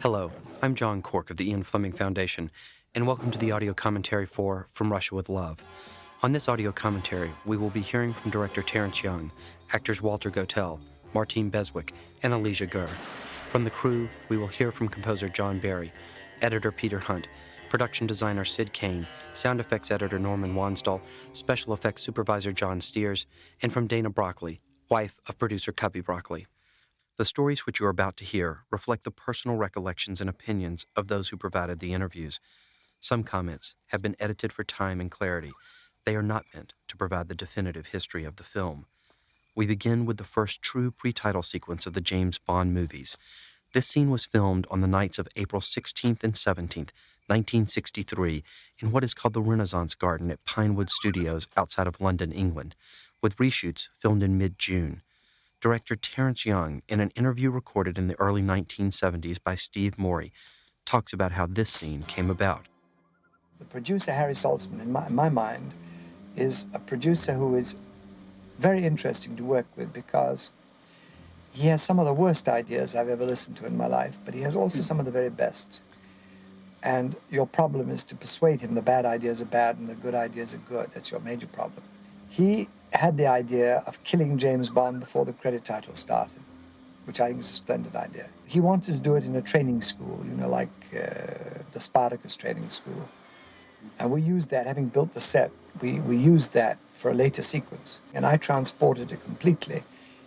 Hello, I'm John Cork of the Ian Fleming Foundation, and welcome to the audio commentary for From Russia with Love. On this audio commentary, we will be hearing from director Terence Young, actors Walter Gotell, Martine Beswick, and Alicia Gurr. From the crew, we will hear from composer John Barry, editor Peter Hunt, production designer Sid Kane, sound effects editor Norman Wanstall, special effects supervisor John Steers, and from Dana Broccoli, wife of producer Cubby Broccoli. The stories which you are about to hear reflect the personal recollections and opinions of those who provided the interviews. Some comments have been edited for time and clarity. They are not meant to provide the definitive history of the film. We begin with the first true pre-title sequence of the James Bond movies. This scene was filmed on the nights of April 16th and 17th, 1963, in what is called the Renaissance Garden at Pinewood Studios outside of London, England, with reshoots filmed in mid-June. Director Terence Young, in an interview recorded in the early 1970s by Steve Morey, talks about how this scene came about. The producer, Harry Saltzman, in my mind, is a producer who is very interesting to work with because he has some of the worst ideas I've ever listened to in my life, but he has also some of the very best. And your problem is to persuade him the bad ideas are bad and the good ideas are good. That's your major problem. He had the idea of killing James Bond before the credit title started, which I think is a splendid idea. He wanted to do it in a training school, like the Spartacus training school. And we used that, having built the set, we used that for a later sequence. And I transported it completely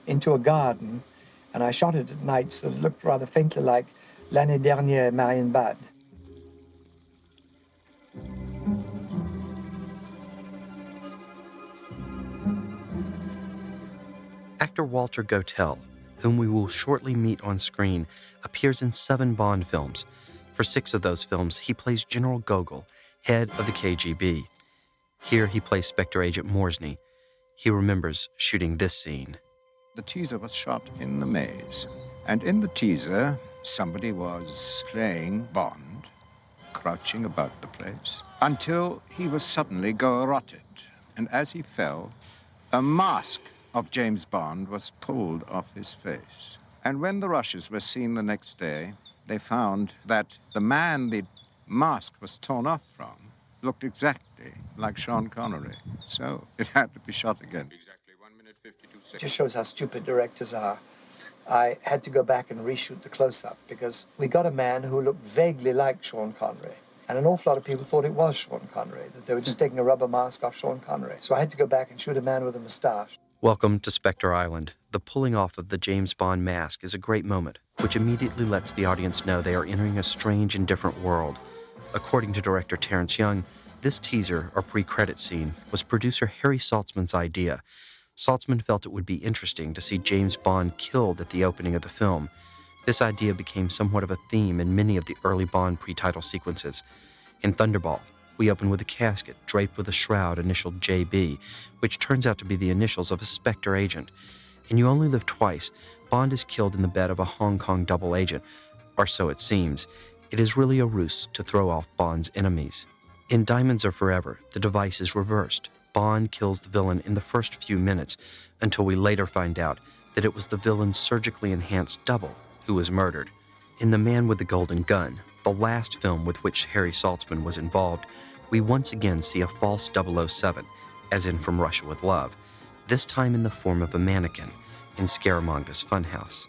into a garden, and I shot it at night so it looked rather faintly like L'année dernière Marienbad. Actor Walter Gotell, whom we will shortly meet on screen, appears in 7 Bond films. For 6 of those films, he plays General Gogol, head of the KGB. Here he plays Spectre Agent Morsny. He remembers shooting this scene. The teaser was shot in the maze, and in the teaser, somebody was playing Bond, crouching about the place, until he was suddenly garroted, and as he fell, a mask of James Bond was pulled off his face. And when the rushes were seen the next day, they found that the man the mask was torn off from looked exactly like Sean Connery. So it had to be shot again. Exactly 1 minute 52 seconds. It just shows how stupid directors are. I had to go back and reshoot the close-up because we got a man who looked vaguely like Sean Connery. And an awful lot of people thought it was Sean Connery, that they were just taking a rubber mask off Sean Connery. So I had to go back and shoot a man with a moustache. Welcome to Spectre Island. The pulling off of the James Bond mask is a great moment, which immediately lets the audience know they are entering a strange and different world. According to director Terence Young, this teaser, or pre-credit scene, was producer Harry Saltzman's idea. Saltzman felt it would be interesting to see James Bond killed at the opening of the film. This idea became somewhat of a theme in many of the early Bond pre-title sequences. In Thunderball, we open with a casket draped with a shroud initialed JB, which turns out to be the initials of a Spectre agent. In You Only Live Twice, Bond is killed in the bed of a Hong Kong double agent, or so it seems. It is really a ruse to throw off Bond's enemies. In Diamonds Are Forever, the device is reversed. Bond kills the villain in the first few minutes, until we later find out that it was the villain's surgically enhanced double who was murdered. In The Man with the Golden Gun, the last film with which Harry Saltzman was involved, we once again see a false 007, as in From Russia with Love, this time in the form of a mannequin, in Scaramanga's Funhouse.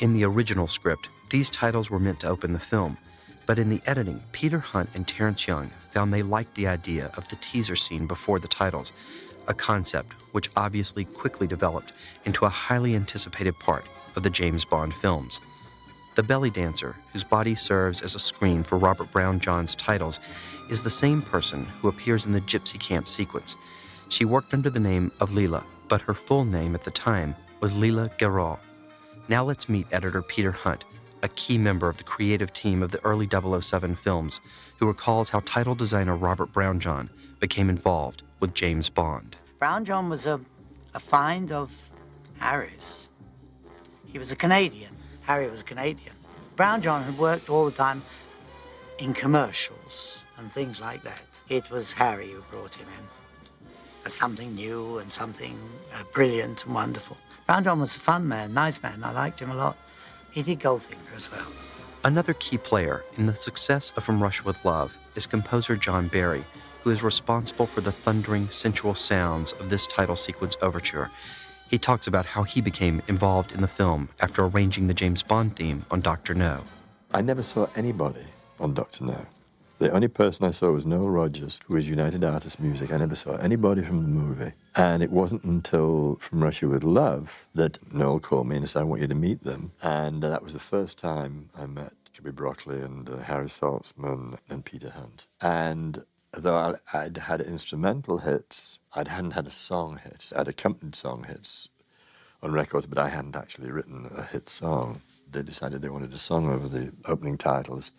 In the original script, these titles were meant to open the film, but in the editing, Peter Hunt and Terence Young found they liked the idea of the teaser scene before the titles, a concept which obviously quickly developed into a highly anticipated part of the James Bond films. The belly dancer, whose body serves as a screen for Robert Brown-John's titles, is the same person who appears in the Gypsy Camp sequence. She worked under the name of Lila, but her full name at the time was Lila Garraud. Now let's meet editor Peter Hunt, a key member of the creative team of the early 007 films, who recalls how title designer Robert Brown-John became involved with James Bond. Brown-John was a find of Harry's. He was a Canadian. Harry was a Canadian. Brown-John had worked all the time in commercials and things like that. It was Harry who brought him in as something new and something brilliant and wonderful. Brown-John was a fun man, nice man. I liked him a lot. He did Goldfinger as well. Another key player in the success of From Russia with Love is composer John Barry, who is responsible for the thundering, sensual sounds of this title sequence overture. He talks about how he became involved in the film after arranging the James Bond theme on Dr. No. I never saw anybody on Dr. No. The only person I saw was Noel Rodgers, who was United Artists Music. I never saw anybody from the movie. And it wasn't until From Russia with Love that Noel called me and said, I want you to meet them. And that was the first time I met Cubby Broccoli and Harry Saltzman and Peter Hunt. And though I'd had instrumental hits, I hadn't had a song hit. I'd accompanied song hits on records, but I hadn't actually written a hit song. They decided they wanted a song over the opening titles.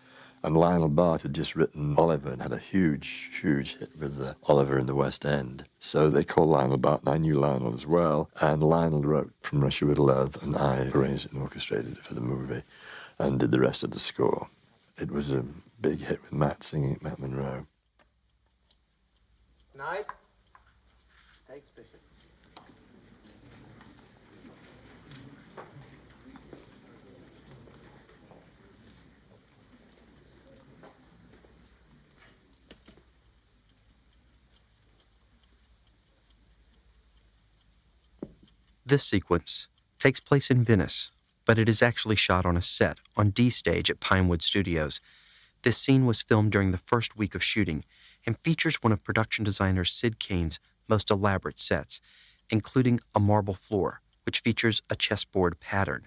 And Lionel Bart had just written Oliver and had a huge, huge hit with Oliver in the West End. So they called Lionel Bart, and I knew Lionel as well. And Lionel wrote From Russia with Love, and I arranged it and orchestrated it for the movie and did the rest of the score. It was a big hit with Matt singing, Matt Monroe. Night. Takes Bishop. This sequence takes place in Venice, but it is actually shot on a set on D Stage at Pinewood Studios. This scene was filmed during the first week of shooting and features one of production designer Sid Kane's most elaborate sets, including a marble floor, which features a chessboard pattern.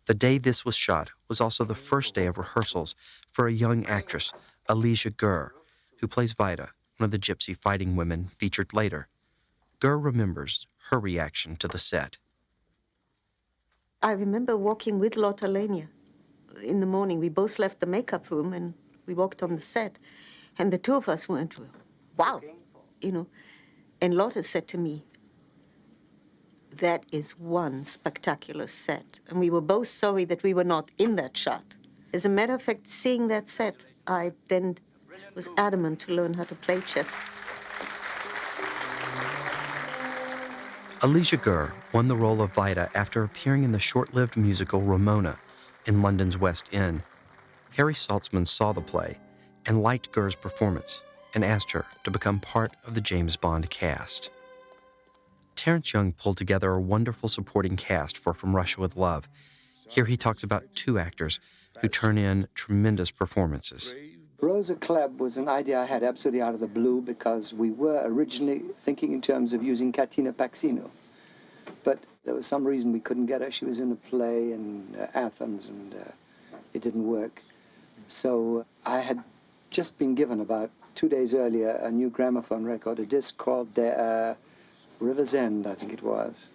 The day this was shot was also the first day of rehearsals for a young actress, Alicia Gur, who plays Vida, one of the gypsy fighting women featured later. Gur remembers her reaction to the set. I remember walking with Lotte Lenya. In the morning, we both left the makeup room and we walked on the set. And the two of us went, wow, you know. And Lotte said to me, that is one spectacular set. And we were both sorry that we were not in that shot. As a matter of fact, seeing that set, I then was adamant to learn how to play chess. Alicia Gur won the role of Vida after appearing in the short-lived musical Ramona in London's West End. Harry Saltzman saw the play and liked Gur's performance and asked her to become part of the James Bond cast. Terence Young pulled together a wonderful supporting cast for From Russia with Love. Here he talks about two actors who turn in tremendous performances. Rosa Klebb was an idea I had absolutely out of the blue because we were originally thinking in terms of using Katina Paxino. But there was some reason we couldn't get her. She was in a play in Athens and it didn't work. So I had just been given about 2 days earlier a new gramophone record, a disc called River's End, I think it was.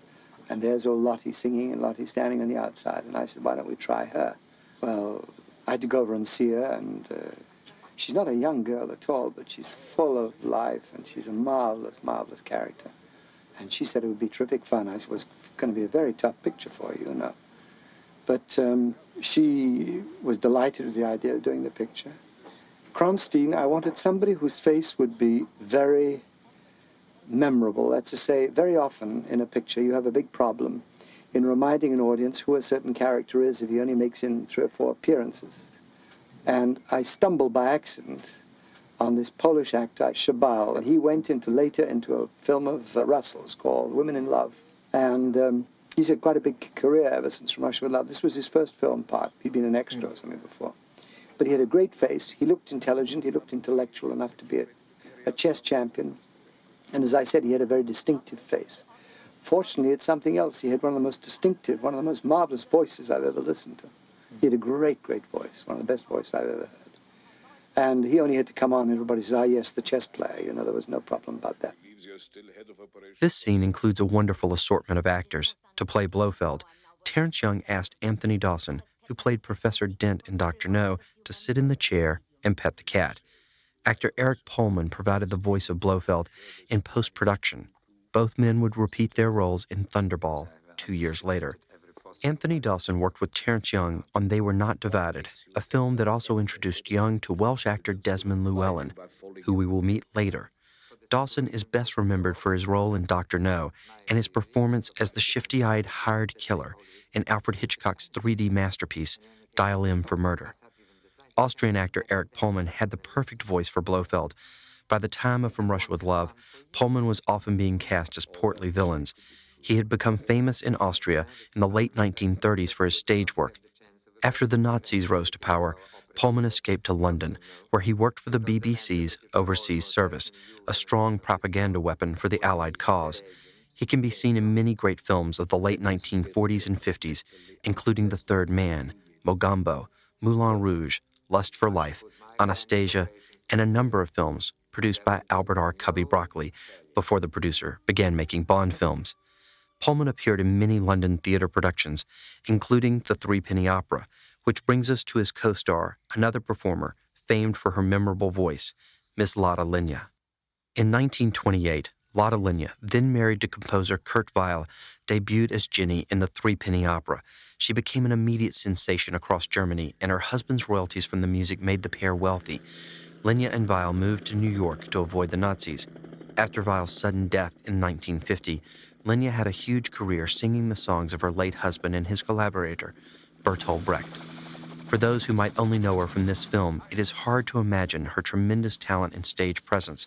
And there's old Lotte singing and Lotte standing on the outside. And I said, why don't we try her? Well, I had to go over and see her, and she's not a young girl at all, but she's full of life, and she's a marvelous, marvelous character. And she said it would be terrific fun. I said, well, it's going to be a very tough picture for you, you know. But she was delighted with the idea of doing the picture. Kronsteen, I wanted somebody whose face would be very memorable. That's to say, very often in a picture you have a big problem in reminding an audience who a certain character is if he only makes in 3 or 4 appearances. And I stumbled by accident on this Polish actor, Szabal, and he went later into a film of Russell's called Women in Love. And he's had quite a big career ever since From Russia with Love. This was his first film part. He'd been an extra or something before. But he had a great face. He looked intelligent. He looked intellectual enough to be a chess champion. And as I said, he had a very distinctive face. Fortunately, it's something else. He had one of the most distinctive, one of the most marvelous voices I've ever listened to. He had a great, great voice, one of the best voices I've ever heard. And he only had to come on and everybody said, ah, yes, the chess player. You know, there was no problem about that. This scene includes a wonderful assortment of actors. To play Blofeld, Terence Young asked Anthony Dawson, who played Professor Dent in Dr. No, to sit in the chair and pet the cat. Actor Eric Pullman provided the voice of Blofeld in post-production. Both men would repeat their roles in Thunderball 2 years later. Anthony Dawson worked with Terence Young on They Were Not Divided, a film that also introduced Young to Welsh actor Desmond Llewellyn, who we will meet later. Dawson is best remembered for his role in Dr. No and his performance as the shifty-eyed hired killer in Alfred Hitchcock's 3D masterpiece, Dial M for Murder. Austrian actor Erich Pohlmann had the perfect voice for Blofeld. By the time of From Russia with Love, Pohlmann was often being cast as portly villains. He had become famous in Austria in the late 1930s for his stage work. After the Nazis rose to power, Pohlmann escaped to London, where he worked for the BBC's Overseas Service, a strong propaganda weapon for the Allied cause. He can be seen in many great films of the late 1940s and 50s, including The Third Man, Mogambo, Moulin Rouge, Lust for Life, Anastasia, and a number of films produced by Albert R. Cubby Broccoli before the producer began making Bond films. Pohlmann appeared in many London theater productions, including The Threepenny Opera, which brings us to his co-star, another performer famed for her memorable voice, Miss Lotte Lenya. In 1928, Lotte Lenya, then married to composer Kurt Weill, debuted as Jenny in The Threepenny Opera. She became an immediate sensation across Germany, and her husband's royalties from the music made the pair wealthy. Lenya and Weill moved to New York to avoid the Nazis. After Weill's sudden death in 1950, Lenya had a huge career singing the songs of her late husband and his collaborator, Bertolt Brecht. For those who might only know her from this film, it is hard to imagine her tremendous talent and stage presence.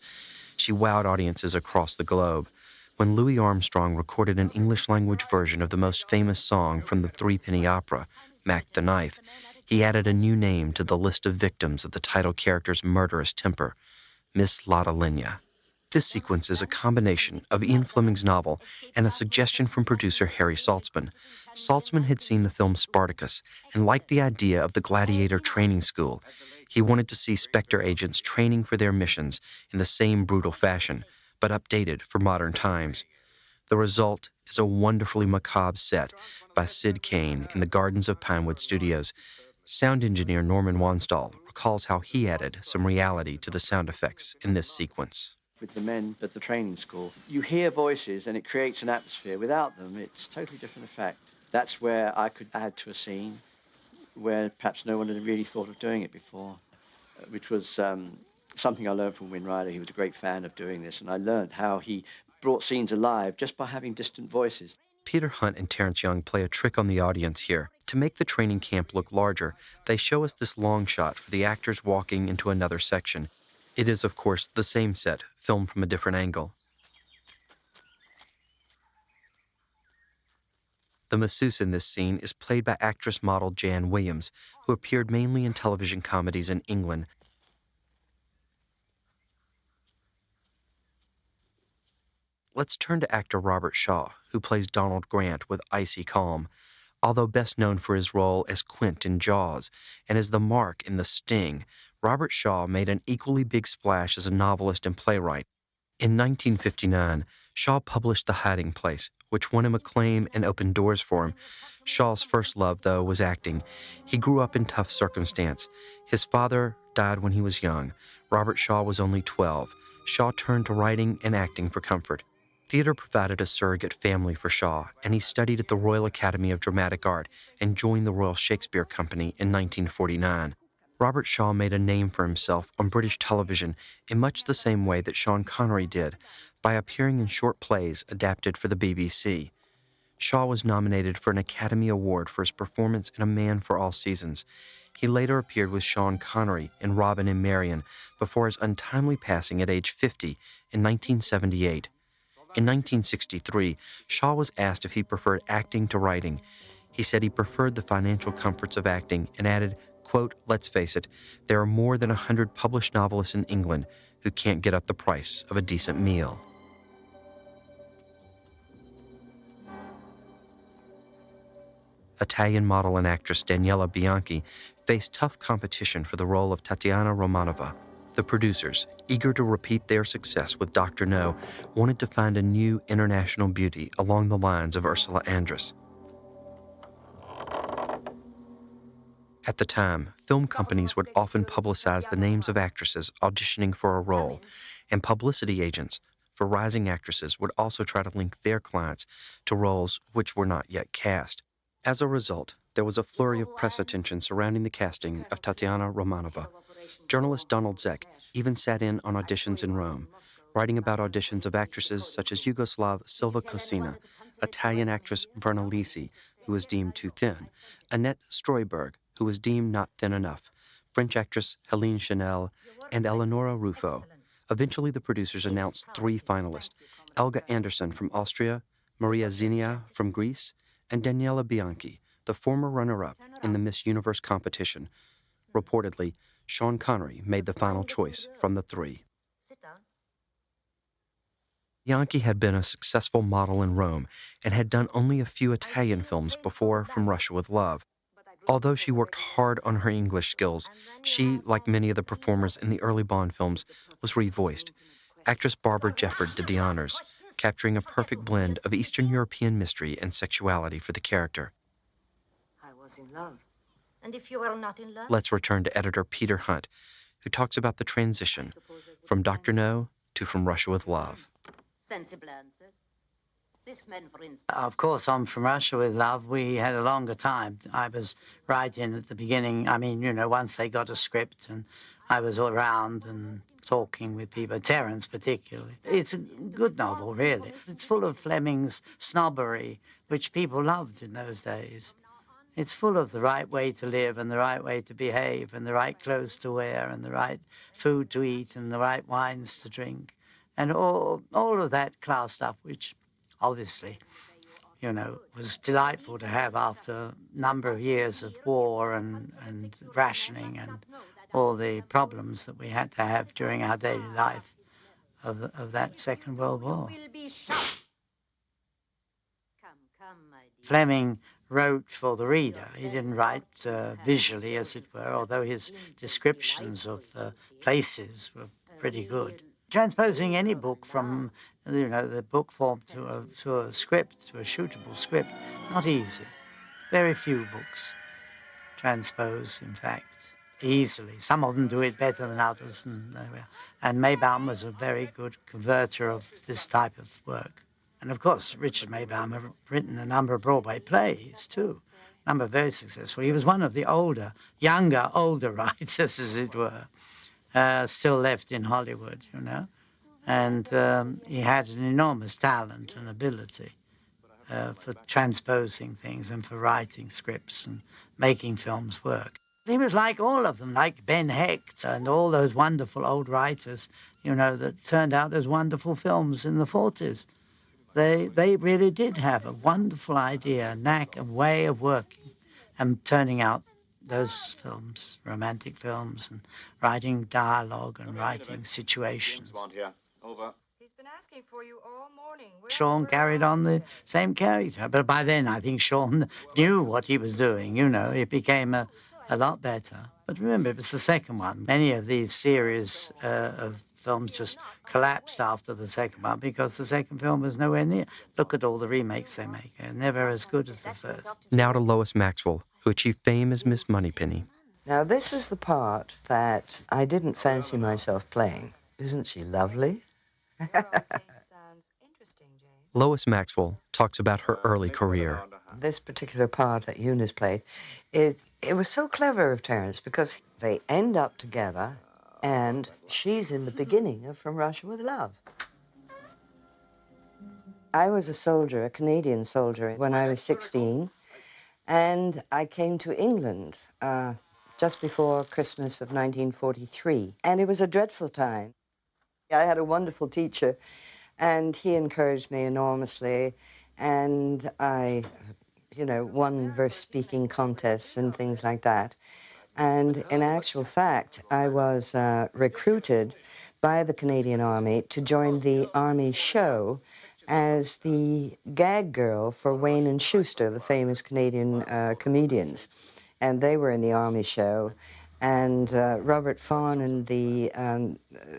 She wowed audiences across the globe. When Louis Armstrong recorded an English-language version of the most famous song from the Threepenny Opera, Mac the Knife, he added a new name to the list of victims of the title character's murderous temper, Miss Lotte Lenya. This sequence is a combination of Ian Fleming's novel and a suggestion from producer Harry Saltzman. Saltzman had seen the film Spartacus and liked the idea of the gladiator training school. He wanted to see Spectre agents training for their missions in the same brutal fashion, but updated for modern times. The result is a wonderfully macabre set by Sid Kane in the Gardens of Pinewood Studios. Sound engineer Norman Wanstall recalls how he added some reality to the sound effects in this sequence. With the men at the training school, you hear voices and it creates an atmosphere. Without them, it's a totally different effect. That's where I could add to a scene where perhaps no one had really thought of doing it before, which was something I learned from Win Rider. He was a great fan of doing this, and I learned how he brought scenes alive just by having distant voices. Peter Hunt and Terence Young play a trick on the audience here. To make the training camp look larger, they show us this long shot for the actors walking into another section. It is, of course, the same set, filmed from a different angle. The masseuse in this scene is played by actress-model Jan Williams, who appeared mainly in television comedies in England. Let's turn to actor Robert Shaw, who plays Donald Grant with icy calm. Although best known for his role as Quint in Jaws and as the Mark in The Sting, Robert Shaw made an equally big splash as a novelist and playwright. In 1959, Shaw published The Hiding Place, which won him acclaim and opened doors for him. Shaw's first love, though, was acting. He grew up in tough circumstance. His father died when he was young. Robert Shaw was only 12. Shaw turned to writing and acting for comfort. Theater provided a surrogate family for Shaw, and he studied at the Royal Academy of Dramatic Art and joined the Royal Shakespeare Company in 1949. Robert Shaw made a name for himself on British television in much the same way that Sean Connery did, by appearing in short plays adapted for the BBC. Shaw was nominated for an Academy Award for his performance in A Man for All Seasons. He later appeared with Sean Connery in Robin and Marion before his untimely passing at age 50 in 1978. In 1963, Shaw was asked if he preferred acting to writing. He said he preferred the financial comforts of acting and added, quote, "Let's face it, there are more than 100 published novelists in England who can't get up the price of a decent meal." Italian model and actress Daniela Bianchi faced tough competition for the role of Tatiana Romanova. The producers, eager to repeat their success with Dr. No, wanted to find a new international beauty along the lines of Ursula Andress. At the time, film companies would often publicize the names of actresses auditioning for a role, and publicity agents for rising actresses would also try to link their clients to roles which were not yet cast. As a result, there was a flurry of press attention surrounding the casting of Tatiana Romanova. Journalist Donald Zek even sat in on auditions in Rome. writing about auditions of actresses such as Yugoslav Silva Cosina, Italian actress Verna Lisi, who was deemed too thin, Annette Streuberg, who was deemed not thin enough, French actress Helene Chanel, and Eleonora Ruffo. Eventually, the producers announced 3 finalists, Elga Andersson from Austria, Maria Zinnia from Greece, and Daniela Bianchi, the former runner-up in the Miss Universe competition. Reportedly, Sean Connery made the final choice from the 3. Bianchi had been a successful model in Rome and had done only a few Italian films before From Russia with Love. Although she worked hard on her English skills, she, like many of the performers in the early Bond films, was revoiced. Actress Barbara Jefford did the honors, capturing a perfect blend of Eastern European mystery and sexuality for the character. I was in love. And if you were not in love? Let's return to editor Peter Hunt, who talks about the transition from Dr. No to From Russia with Love. Sensible answer. This man, for instance. Of course, on From Russia with Love, we had a longer time. I was writing at the beginning. I mean, once they got a script, and I was all around and talking with people, Terence particularly. It's a good novel, really. It's full of Fleming's snobbery, which people loved in those days. It's full of the right way to live and the right way to behave and the right clothes to wear and the right food to eat and the right wines to drink and all of that class stuff, which obviously, was delightful to have after a number of years of war and rationing and all the problems that we had to have during our daily life of that Second World War. Fleming wrote for the reader. He didn't write visually, as it were, although his descriptions of places were pretty good. Transposing any book from, the book form to a script, to a shootable script, not easy. Very few books transpose, in fact, easily. Some of them do it better than others, and Maybaum was a very good converter of this type of work. And of course, Richard Maybaum had written a number of Broadway plays, too. A number very successful. He was one of the younger writers, as it were, still left in Hollywood, And he had an enormous talent and ability for transposing things and for writing scripts and making films work. He was like all of them, like Ben Hecht and all those wonderful old writers, that turned out those wonderful films in the 40s. They really did have a wonderful idea, knack, a way of working and turning out those films, romantic films, and writing dialogue and writing situations. He's been asking for you all morning. Sean carried on the same character, but by then I think Sean knew what he was doing, It became a lot better. But remember, it was the second one. Many of these series of films just collapsed after the second one because the second film was nowhere near. Look at all the remakes they make. They're never as good as the first. Now to Lois Maxwell, who achieved fame as Miss Moneypenny. Now, this is the part that I didn't fancy myself playing. Isn't she lovely? Lois Maxwell talks about her early career. This particular part that Eunice played, it was so clever of Terence because they end up together and she's in the beginning of From Russia with Love. I was a soldier, a Canadian soldier, when I was 16, and I came to England just before Christmas of 1943, and it was a dreadful time. I had a wonderful teacher, and he encouraged me enormously, and I, won verse speaking contests and things like that. And in actual fact, I was recruited by the Canadian Army to join the Army show as the gag girl for Wayne and Schuster, the famous Canadian comedians. And they were in the Army show. And Robert Fawn, and the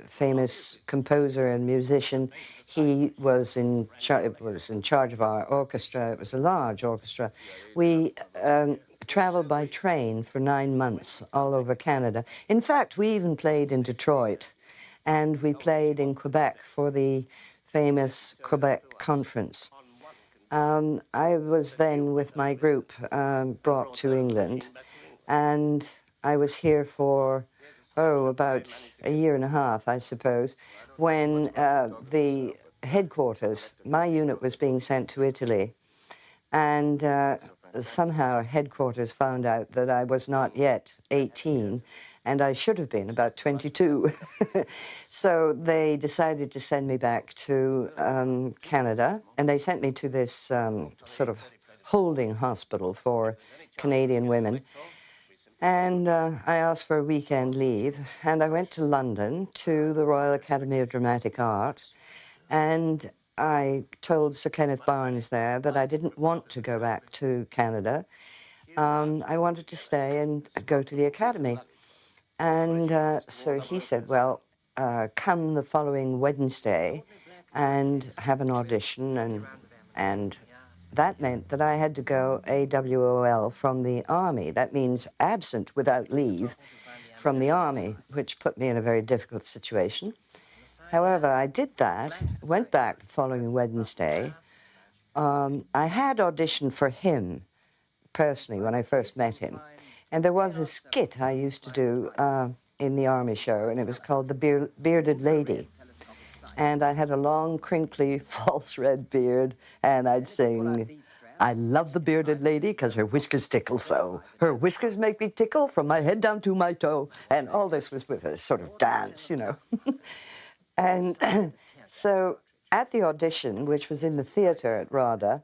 famous composer and musician, he was in charge of our orchestra. It was a large orchestra. We traveled by train for 9 months all over Canada. In fact, we even played in Detroit, and we played in Quebec for the famous Quebec Conference. I was then, with my group, brought to England, and I was here for about a year and a half, I suppose, when the headquarters, my unit was being sent to Italy, and somehow headquarters found out that I was not yet 18, and I should have been about 22. So they decided to send me back to Canada, and they sent me to this sort of holding hospital for Canadian women. And I asked for a weekend leave, and I went to London to the Royal Academy of Dramatic Art, and I told Sir Kenneth Barnes there that I didn't want to go back to Canada. I wanted to stay and go to the Academy. And so he said, well, come the following Wednesday and have an audition, and that meant that I had to go AWOL from the Army. That means absent without leave from the Army, which put me in a very difficult situation. However, I did that, went back the following Wednesday. I had auditioned for him personally when I first met him. And there was a skit I used to do in the Army show, and it was called The Bearded Lady. And I had a long, crinkly, false red beard, and I'd sing, I love the bearded lady because her whiskers tickle so. Her whiskers make me tickle from my head down to my toe. And all this was with a sort of dance, you know. And so at the audition, which was in the theatre at RADA,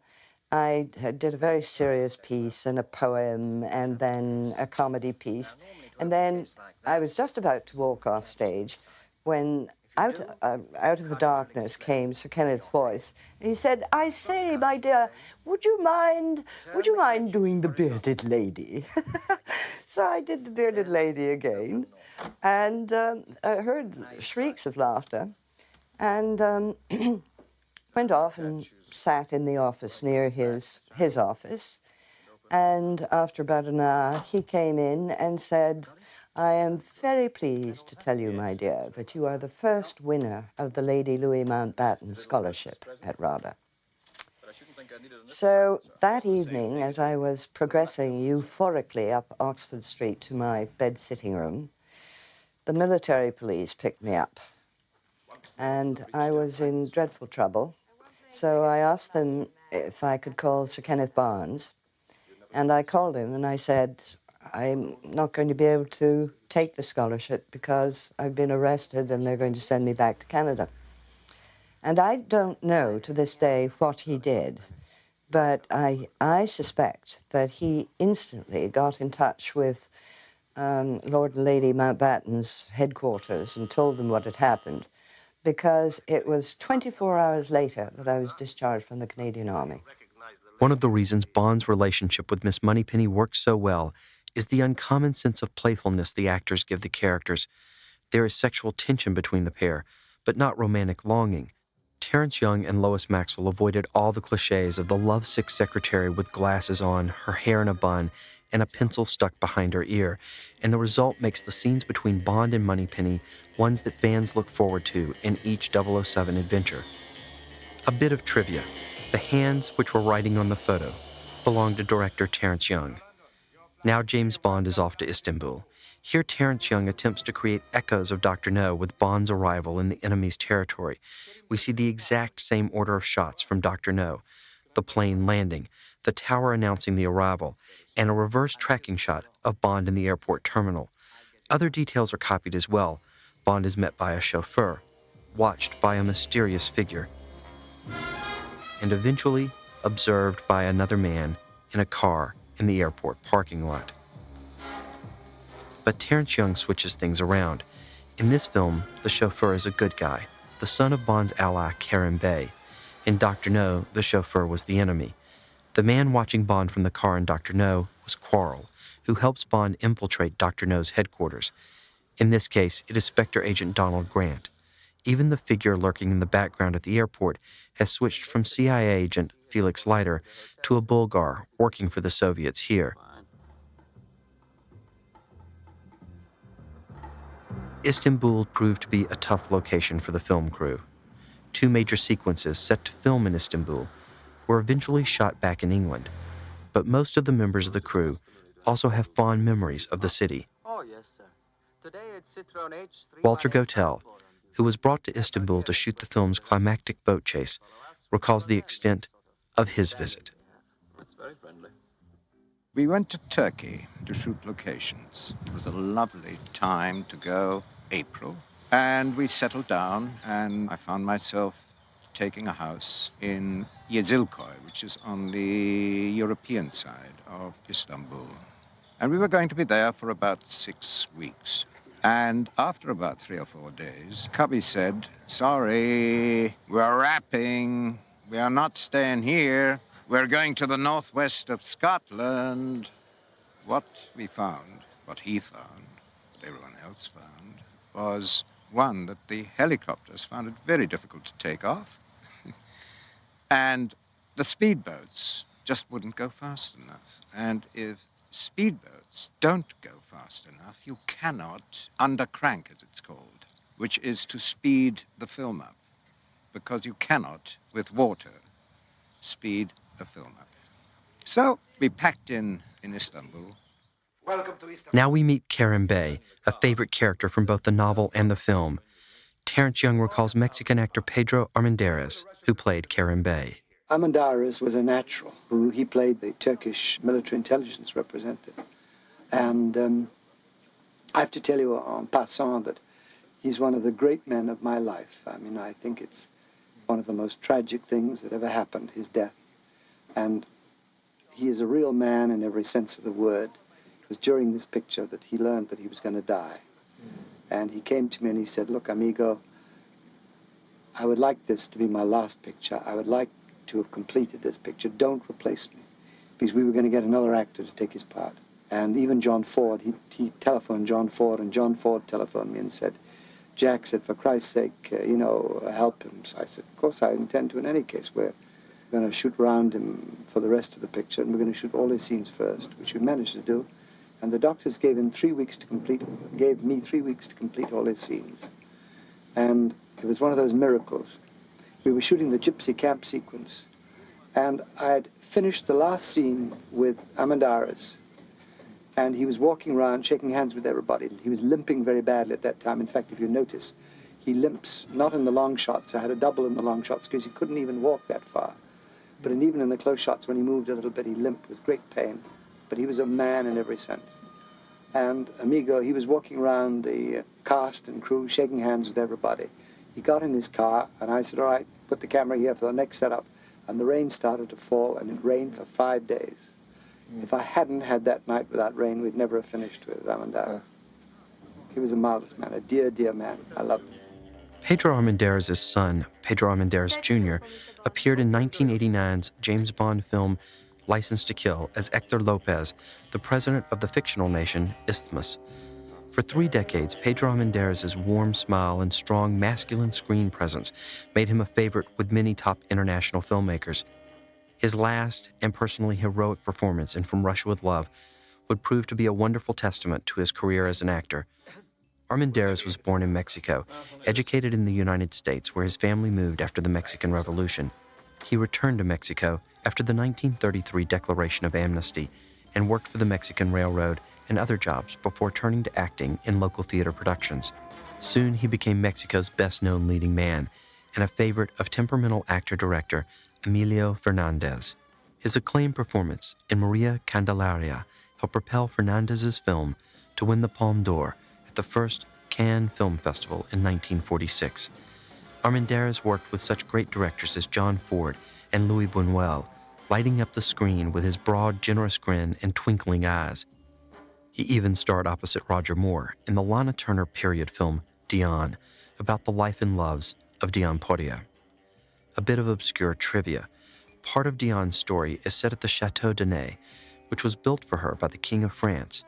I did a very serious piece and a poem and then a comedy piece. And then I was just about to walk off stage when out of the darkness came Sir Kenneth's voice. And he said, I say, my dear, would you mind doing the bearded lady? So I did the bearded lady again, and I heard shrieks of laughter, and went off and sat in the office near his office. And after about an hour, he came in and said, I am very pleased to tell you, my dear, that you are the first winner of the Lady Louis Mountbatten Scholarship at RADA. So that evening, as I was progressing euphorically up Oxford Street to my bed-sitting room, the military police picked me up. And I was in dreadful trouble. So I asked them if I could call Sir Kenneth Barnes. And I called him and I said, I'm not going to be able to take the scholarship because I've been arrested and they're going to send me back to Canada. And I don't know to this day what he did, but I suspect that he instantly got in touch with Lord and Lady Mountbatten's headquarters and told them what had happened, because it was 24 hours later that I was discharged from the Canadian Army. One of the reasons Bond's relationship with Miss Moneypenny works so well is the uncommon sense of playfulness the actors give the characters. There is sexual tension between the pair, but not romantic longing. Terence Young and Lois Maxwell avoided all the cliches of the lovesick secretary with glasses on, her hair in a bun, and a pencil stuck behind her ear, and the result makes the scenes between Bond and Moneypenny ones that fans look forward to in each 007 adventure. A bit of trivia. The hands which were writing on the photo belonged to director Terence Young. Now James Bond is off to Istanbul. Here Terence Young attempts to create echoes of Dr. No with Bond's arrival in the enemy's territory. We see the exact same order of shots from Dr. No, the plane landing, the tower announcing the arrival, and a reverse tracking shot of Bond in the airport terminal. Other details are copied as well. Bond is met by a chauffeur, watched by a mysterious figure, and eventually observed by another man in a car in the airport parking lot. But Terence Young switches things around. In this film, the chauffeur is a good guy, the son of Bond's ally, Karen Bey. In Dr. No, the chauffeur was the enemy. The man watching Bond from the car in Dr. No was Quarrel, who helps Bond infiltrate Dr. No's headquarters. In this case, it is Spectre agent Donald Grant. Even the figure lurking in the background at the airport has switched from CIA agent Felix Leiter to a Bulgar working for the Soviets here. Istanbul proved to be a tough location for the film crew. 2 major sequences set to film in Istanbul were eventually shot back in England, but most of the members of the crew also have fond memories of the city. Oh, yes, sir. Walter Gotell, who was brought to Istanbul to shoot the film's climactic boat chase, recalls the extent of his visit. We went to Turkey to shoot locations. It was a lovely time to go, April. And we settled down, and I found myself taking a house in Yezilköy, which is on the European side of Istanbul. And we were going to be there for about 6 weeks. And after about 3 or 4 days, Cubby said, "Sorry, we're wrapping. We are not staying here. We're going to the northwest of Scotland." What we found, what he found, what everyone else found, was one, that the helicopters found it very difficult to take off. And the speedboats just wouldn't go fast enough. And if speedboats don't go fast enough, you cannot undercrank, as it's called, which is to speed the film up, because you cannot, with water, speed a film up. So we packed in Istanbul. Welcome to Istanbul. Now we meet Kerim Bey, a favorite character from both the novel and the film. Terence Young recalls Mexican actor Pedro Armendáriz, who played Kerim Bey. Armendáriz was a natural. He played the Turkish military intelligence representative. And I have to tell you en passant that he's one of the great men of my life. I mean, I think it's one of the most tragic things that ever happened, his death. And he is a real man in every sense of the word. It was during this picture that he learned that he was going to die. And he came to me and he said, "Look, amigo, I would like this to be my last picture. I would like to have completed this picture. Don't replace me." Because we were going to get another actor to take his part. And even John Ford, he telephoned John Ford, and John Ford telephoned me and said, "Jack said, for Christ's sake, help him." So I said, "Of course I intend to in any case. We're going to shoot around him for the rest of the picture, and we're going to shoot all his scenes first," which we managed to do. And the doctors gave me 3 weeks to complete all his scenes. And it was one of those miracles. We were shooting the gypsy camp sequence, and I had finished the last scene with Armendáriz, and he was walking around shaking hands with everybody. He was limping very badly at that time. In fact, if you notice, he limps not in the long shots. I had a double in the long shots because he couldn't even walk that far. But even in the close shots, when he moved a little bit, he limped with great pain. But he was a man in every sense. And amigo, he was walking around the cast and crew, shaking hands with everybody. He got in his car, and I said, "All right, put the camera here for the next setup." And the rain started to fall, and it rained for 5 days. If I hadn't had that night without rain, we'd never have finished with Armendáriz. He was a marvelous man, a dear, dear man. I loved him. Pedro Armendáriz's son, Pedro Armendáriz Jr., appeared in 1989's James Bond film License to Kill as Hector Lopez, the president of the fictional nation Isthmus. For 3 decades, Pedro Armendáriz's warm smile and strong masculine screen presence made him a favorite with many top international filmmakers. His last and personally heroic performance in From Russia with Love would prove to be a wonderful testament to his career as an actor. Armendáriz was born in Mexico, educated in the United States, where his family moved after the Mexican Revolution. He returned to Mexico after the 1933 Declaration of Amnesty and worked for the Mexican Railroad and other jobs before turning to acting in local theater productions. Soon he became Mexico's best-known leading man and a favorite of temperamental actor-director Emilio Fernandez. His acclaimed performance in Maria Candelaria helped propel Fernandez's film to win the Palme d'Or at the first Cannes Film Festival in 1946. Armendáriz worked with such great directors as John Ford and Louis Buñuel, lighting up the screen with his broad, generous grin and twinkling eyes. He even starred opposite Roger Moore in the Lana Turner period film Dion, about the life and loves of Dion Poitier. A bit of obscure trivia. Part of Dion's story is set at the Chateau d'Anay, which was built for her by the King of France.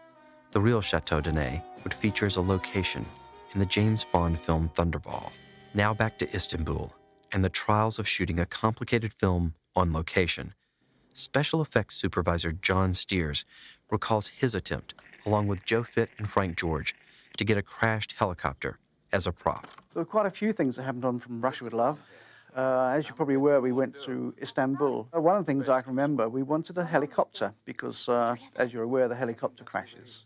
The real Chateau d'Anay would feature as a location in the James Bond film Thunderball. Now back to Istanbul and the trials of shooting a complicated film on location. Special effects supervisor John Steers recalls his attempt, along with Joe Fitt and Frank George, to get a crashed helicopter as a prop. There were quite a few things that happened on From Russia with Love. As you're probably aware, we went to Istanbul. One of the things I can remember, we wanted a helicopter because, as you're aware, the helicopter crashes.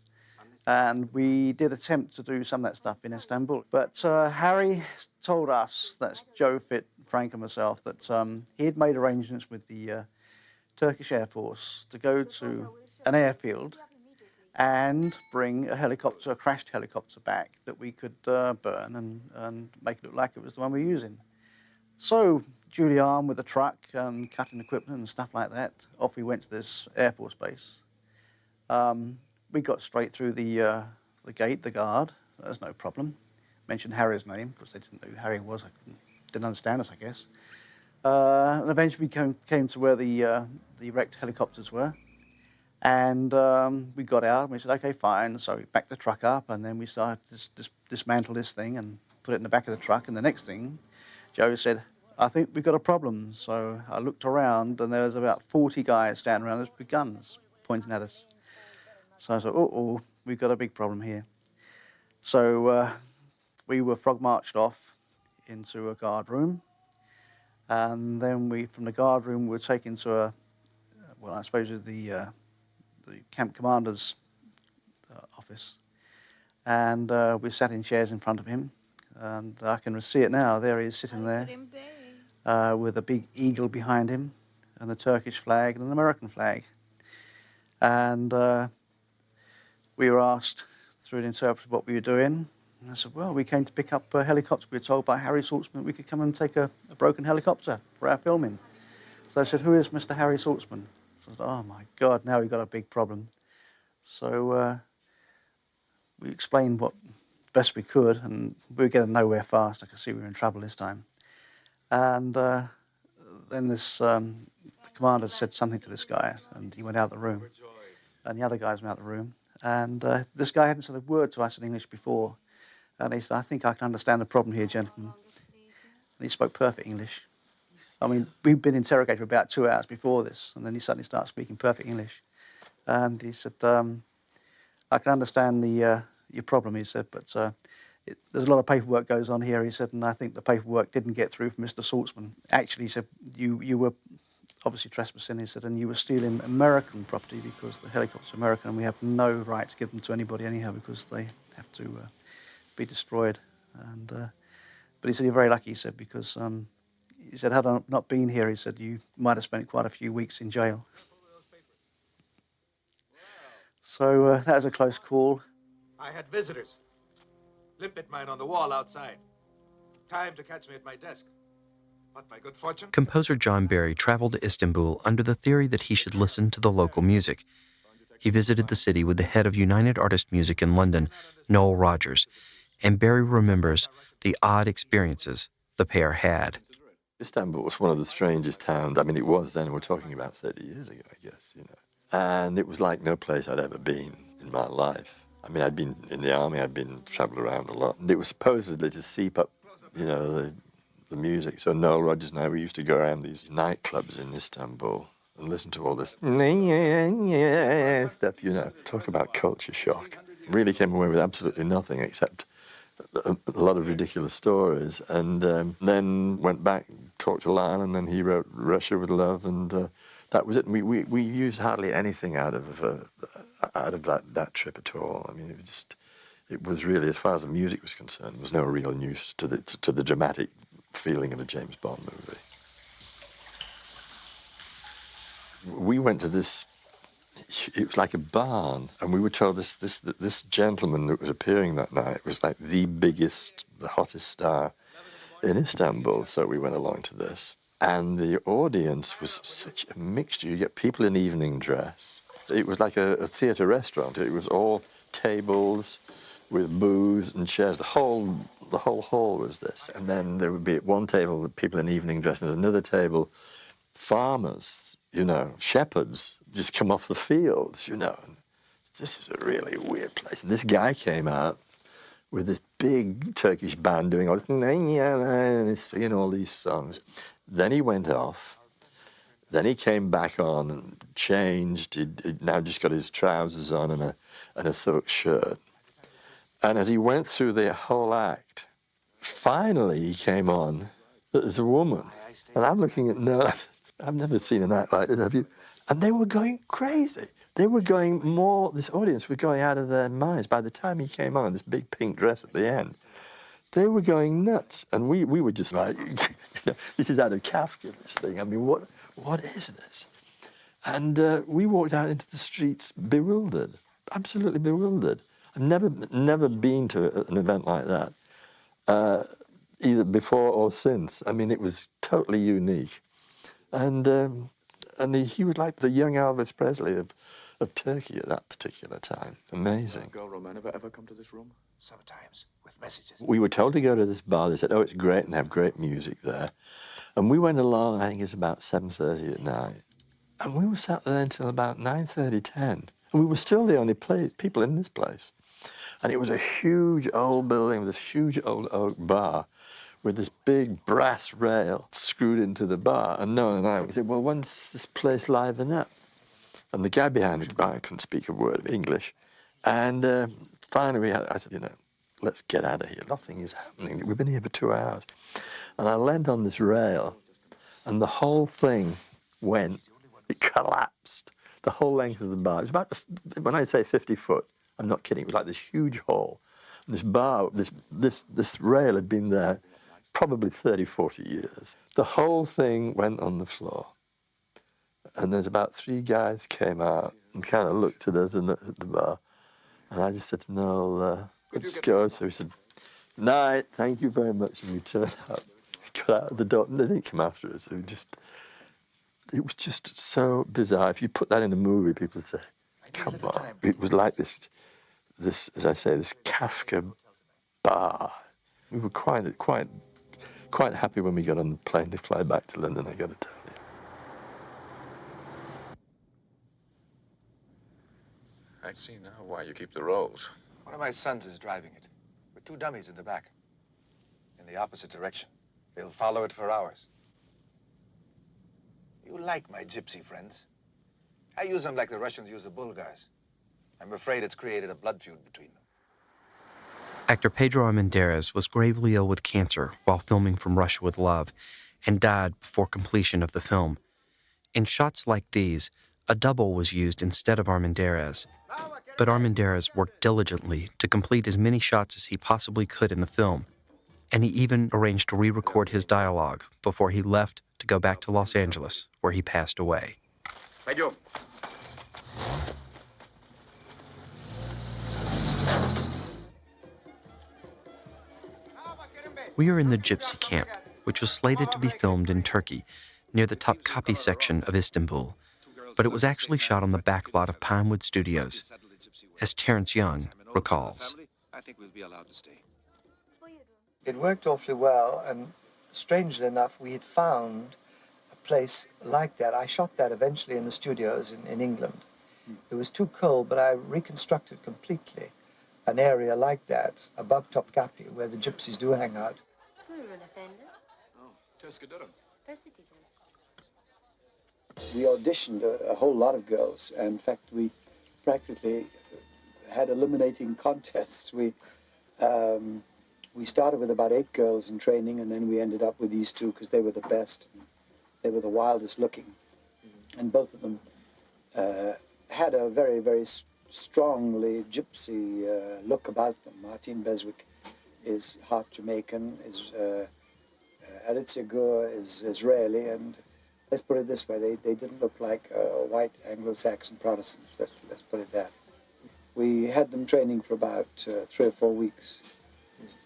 And we did attempt to do some of that stuff in Istanbul. But Harry told us, that's Joe, Fit, Frank and myself, that he had made arrangements with the Turkish Air Force to go to an airfield and bring a helicopter, a crashed helicopter back that we could burn and make it look like it was the one we were using. So, duly armed with a truck and cutting equipment and stuff like that, off we went to this Air Force base. We got straight through the gate, the guard. There's no problem. Mentioned Harry's name because they didn't know who Harry was. Didn't understand us, I guess. And eventually we came to where the wrecked helicopters were, and we got out and we said, okay, fine. So we backed the truck up, and then we started to dismantle this thing and put it in the back of the truck. And the next thing, Joe said, I think we've got a problem. So I looked around, and there was about 40 guys standing around us with guns pointing at us. So I said, uh-oh, we've got a big problem here. So we were frog marched off into a guard room. And then from the guard room, we were taken to I suppose the camp commander's office. And we sat in chairs in front of him. And I can see it now. There he is sitting there with a big eagle behind him and the Turkish flag and an American flag. And we were asked through an interpreter what we were doing. And I said, well, we came to pick up a helicopter. We were told by Harry Saltzman we could come and take a broken helicopter for our filming. So I said, who is Mr. Harry Saltzman? So I said, oh my God, now we've got a big problem. So we explained what best we could, and we were getting nowhere fast. I could see we were in trouble this time. And then the commander said something to this guy, and he went out of the room. And the other guys went out of the room. And this guy hadn't said a word to us in English before. And he said, I think I can understand the problem here, gentlemen. And he spoke perfect English. I mean, we'd been interrogated for about 2 hours before this, and then he suddenly started speaking perfect English. And he said, I can understand your problem, he said, but there's a lot of paperwork goes on here, he said, and I think the paperwork didn't get through from Mr. Saltzman. Actually, he said, you were obviously trespassing, he said, and you were stealing American property because the helicopter's American, and we have no right to give them to anybody anyhow because they have to be destroyed. And but he said, you're very lucky, he said, because he said, had I not been here, he said, you might have spent quite a few weeks in jail. So that was a close call. I had visitors. Limpet mine on the wall outside. Time to catch me at my desk. But by good fortune... Composer John Barry traveled to Istanbul under the theory that he should listen to the local music. He visited the city with the head of United Artists Music in London, Noel Rogers, and Barry remembers the odd experiences the pair had. Istanbul was one of the strangest towns. I mean, it was then. We're talking about 30 years ago, I guess, you know. And it was like no place I'd ever been in my life. I mean, I'd been in the army, I'd been traveled around a lot. And it was supposedly to seep up, you know, the music. So Noel Rogers and I, we used to go around these nightclubs in Istanbul and listen to all this stuff, you know. Talk about culture shock. Really came away with absolutely nothing except a lot of ridiculous stories. And then went back, talked to Lyle, and then he wrote Russia with Love, and that was it. We used hardly anything out of that trip at all. I mean, it was really, as far as the music was concerned, there was no real use to the dramatic feeling of a James Bond movie. We went to this. It was like a barn, and we were told this gentleman that was appearing that night was like the biggest, the hottest star in Istanbul. So we went along to this. And the audience was such a mixture. You get people in evening dress. It was like a theatre restaurant. It was all tables with booze and chairs. The whole hall was this. And then there would be at one table with people in evening dress, and at another table, farmers, you know, shepherds, just come off the fields, you know. And this is a really weird place. And this guy came out with this big Turkish band doing all this, and he's singing all these songs. Then he went off. Then he came back on and changed. He'd now just got his trousers on and a silk shirt. And as he went through the whole act, finally he came on as a woman. And I'm looking at, no, I've never seen an act like that, have you? And they were going crazy. They were going more, this audience was going out of their minds. By the time he came on, this big pink dress at the end, they were going nuts. And we were just like, this is out of Kafka, this thing. I mean, what is this? And we walked out into the streets bewildered, absolutely bewildered. I've never been to an event like that, either before or since. I mean, it was totally unique. And he was like the young Elvis Presley of Turkey at that particular time. Amazing. Girl Romanova ever come to this room? Sometimes, with messages. We were told to go to this bar. They said, oh, it's great and they have great music there. And we went along, I think it was about 7:30 at night. And we were sat there until about 9:30, 10. And we were still the only people in this place. And it was a huge old building with this huge old oak bar with this big brass rail screwed into the bar. And Noah and I said, well, when's this place liven up? And the guy behind the bar couldn't speak a word of English. And finally, I said, let's get out of here. Nothing is happening. We've been here for 2 hours. And I leant on this rail, and the whole thing went. It collapsed. The whole length of the bar. It was about, when I say 50 foot, I'm not kidding. It was like this huge hall. And this bar, this rail had been there probably 30, 40 years. The whole thing went on the floor. And then about 3 guys came out and kind of looked at us and looked at the bar. And I just said to Noel, let's go. So he said, night, thank you very much. And we turned out, got out of the door, and they didn't come after us. It was just so bizarre. If you put that in a movie, people would say, come on. It was like this, as I say, this Kafka bar. We were quite happy when we got on the plane to fly back to London, I got to tell you. I see now why you keep the rolls. One of my sons is driving it, with 2 dummies in the back, in the opposite direction. They'll follow it for hours. You like my gypsy friends. I use them like the Russians use the Bulgars. I'm afraid it's created a blood feud between them. Actor Pedro Armendariz was gravely ill with cancer while filming From Russia with Love and died before completion of the film. In shots like these, a double was used instead of Armendariz. But Armendariz worked diligently to complete as many shots as he possibly could in the film, and he even arranged to re-record his dialogue before he left to go back to Los Angeles, where he passed away. Pedro. We are in the Gypsy camp, which was slated to be filmed in Turkey, near the Topkapi section of Istanbul, but it was actually shot on the back lot of Pinewood Studios, as Terence Young recalls. I think we'll be allowed to stay. It worked awfully well, and strangely enough, we had found a place like that. I shot that eventually in the studios in England. It was too cold, but I reconstructed completely an area like that above Topkapi, where the gypsies do hang out. We auditioned a whole lot of girls. And in fact, we practically had eliminating contests. We started with about 8 girls in training, and then we ended up with these 2 because they were the best. They were the wildest looking. And both of them had a very, very strongly gypsy look about them. Martine Beswick is half Jamaican, Alicia Gore is Israeli, and let's put it this way, they didn't look like white Anglo-Saxon Protestants, let's put it that. We had them training for about 3 or 4 weeks,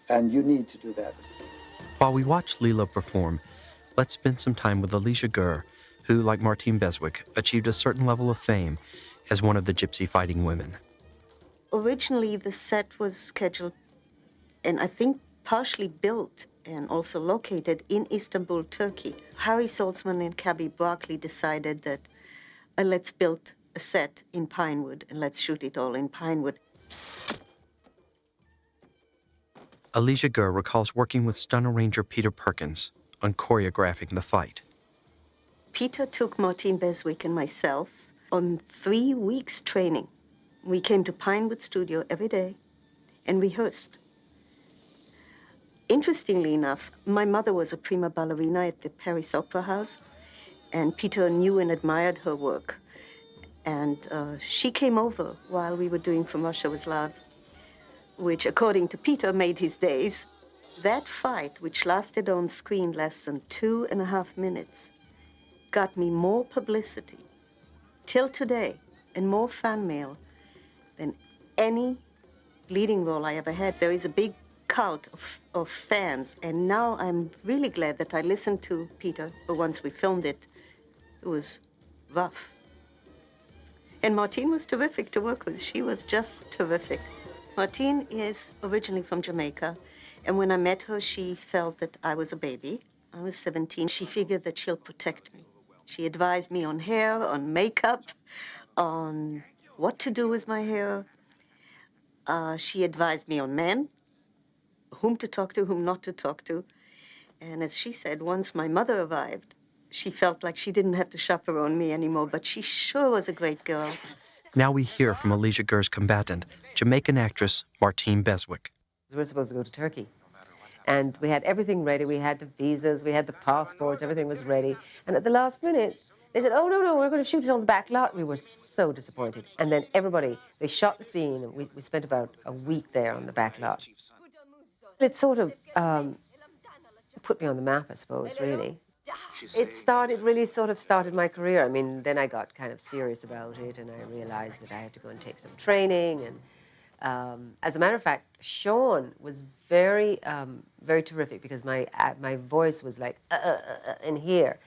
and you need to do that. While we watch Lilo perform, let's spend some time with Alicia Gore, who, like Martine Beswick, achieved a certain level of fame as one of the gypsy fighting women. Originally, the set was scheduled, and I think partially built and also located in Istanbul, Turkey. Harry Saltzman and Cabby Barkley decided that let's build a set in Pinewood and let's shoot it all in Pinewood. Alicia Gore recalls working with stunt arranger Peter Perkins on choreographing the fight. Peter took Martine Beswick and myself on 3 weeks training. We came to Pinewood Studio every day and rehearsed. Interestingly enough, my mother was a prima ballerina at the Paris Opera House, and Peter knew and admired her work. And she came over while we were doing From Russia with Love, which, according to Peter, made his days. That fight, which lasted on screen less than 2.5 minutes, got me more publicity till today and more fan mail than any leading role I ever had. There is a big cult of fans, and now I'm really glad that I listened to Peter, but once we filmed it, it was rough. And Martine was terrific to work with. She was just terrific. Martine is originally from Jamaica, and when I met her, she felt that I was a baby. I was 17. She figured that she'll protect me. She advised me on hair, on makeup, on what to do with my hair. She advised me on men, whom to talk to, whom not to talk to. And as she said, once my mother arrived, she felt like she didn't have to chaperone me anymore, but she sure was a great girl. Now we hear from Alicia Gur's combatant, Jamaican actress Martine Beswick. We were supposed to go to Turkey, and we had everything ready. We had the visas, we had the passports, everything was ready. And at the last minute, they said, oh, no, we're going to shoot it on the back lot. We were so disappointed. And then everybody, they shot the scene, and we spent about a week there on the back lot. It sort of put me on the map, I suppose, really. Really sort of started my career. I mean, then I got kind of serious about it, and I realized that I had to go and take some training. And as a matter of fact, Sean was very, very terrific, because my voice was like in here.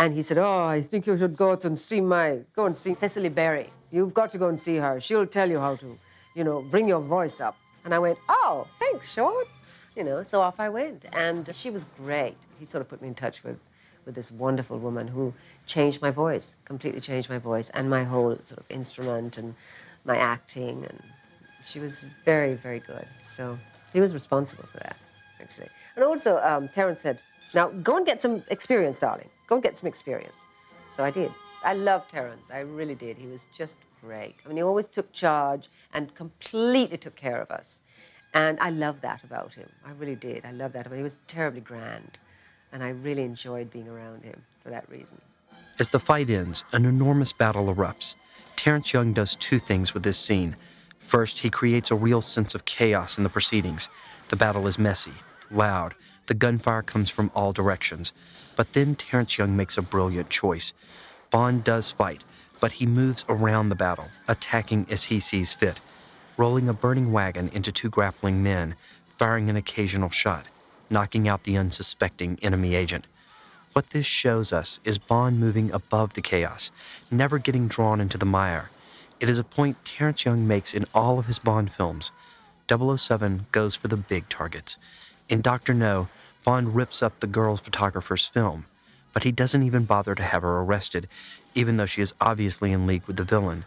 And he said, oh, I think you should go and see Cecily Berry. You've got to go and see her. She'll tell you how to, bring your voice up. And I went, oh, thanks, Sean. So off I went. And she was great. He sort of put me in touch with this wonderful woman who changed my voice, completely changed my voice and my whole sort of instrument and my acting. And she was very, very good. So he was responsible for that, actually. And also, Terence said, now, go and get some experience, darling. Go and get some experience. So I did. I loved Terence. I really did. He was just great. I mean, he always took charge and completely took care of us. And I love that about him. I really did. I love that about him. He was terribly grand. And I really enjoyed being around him for that reason. As the fight ends, an enormous battle erupts. Terence Young does two things with this scene. First, he creates a real sense of chaos in the proceedings. The battle is messy, loud. The gunfire comes from all directions. But then Terence Young makes a brilliant choice. Bond does fight, but he moves around the battle, attacking as he sees fit, rolling a burning wagon into two grappling men, firing an occasional shot, knocking out the unsuspecting enemy agent. What this shows us is Bond moving above the chaos, never getting drawn into the mire. It is a point Terence Young makes in all of his Bond films. 007 goes for the big targets. In Dr. No, Bond rips up the girl photographer's film, but he doesn't even bother to have her arrested, even though she is obviously in league with the villain.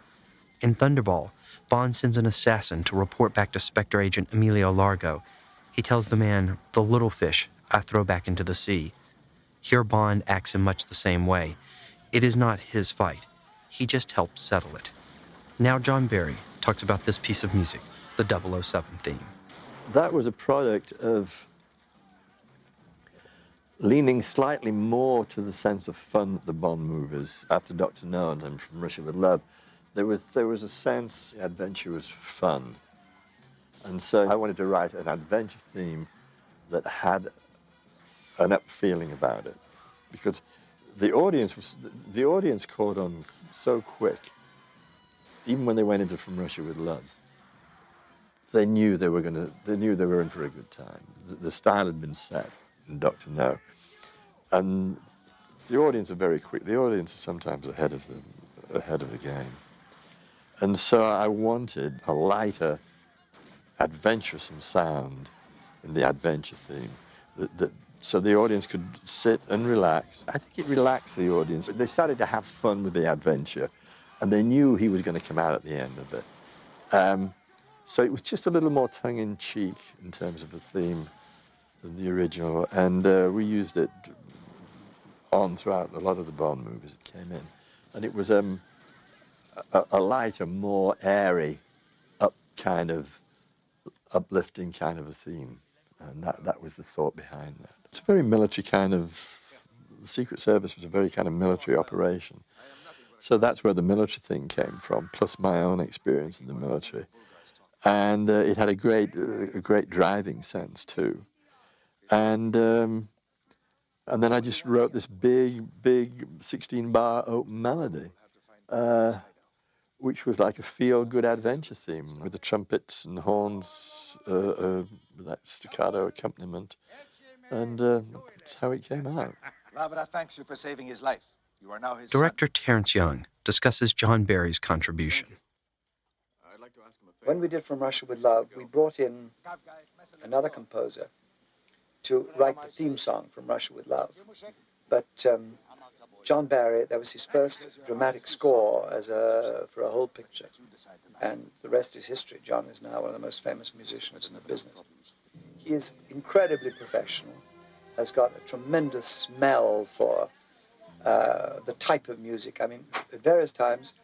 In Thunderball, Bond sends an assassin to report back to Spectre agent Emilio Largo. He tells the man, the little fish I throw back into the sea. Here Bond acts in much the same way. It is not his fight. He just helps settle it. Now John Barry talks about this piece of music, the 007 theme. That was a product of leaning slightly more to the sense of fun that the Bond movies, after Dr. No and From Russia with Love, there was a sense adventure was fun. And so I wanted to write an adventure theme that had an up feeling about it, because the audience caught on so quick. Even when they went into From Russia with Love, they knew they were in for a good time. The style had been set in Dr. No, and the audience are very quick. The audience is sometimes ahead of the game, and so I wanted a lighter, adventuresome sound in the adventure theme, so the audience could sit and relax. I think it relaxed the audience. They started to have fun with the adventure, and they knew he was going to come out at the end of it. So it was just a little more tongue-in-cheek in terms of the theme than the original, and we used it on throughout a lot of the Bond movies that came in. And it was a lighter, more airy, uplifting kind of a theme. And that was the thought behind that. It's a very military kind of, the Secret Service was a very kind of military operation. So that's where the military thing came from, plus my own experience in the military. And it had a great driving sense too. And then I just wrote this big 16-bar open melody, which was like a feel-good adventure theme with the trumpets and horns, that staccato accompaniment. And that's how it came out. Labrador thanks you for saving his life. You are now his Director Terence Young discusses John Barry's contribution. When we did From Russia with Love, we brought in another composer to write the theme song From Russia with Love. But John Barry, that was his first dramatic score for a whole picture. And the rest is history. John is now one of the most famous musicians in the business. He is incredibly professional, has got a tremendous smell for the type of music. I mean, at various times,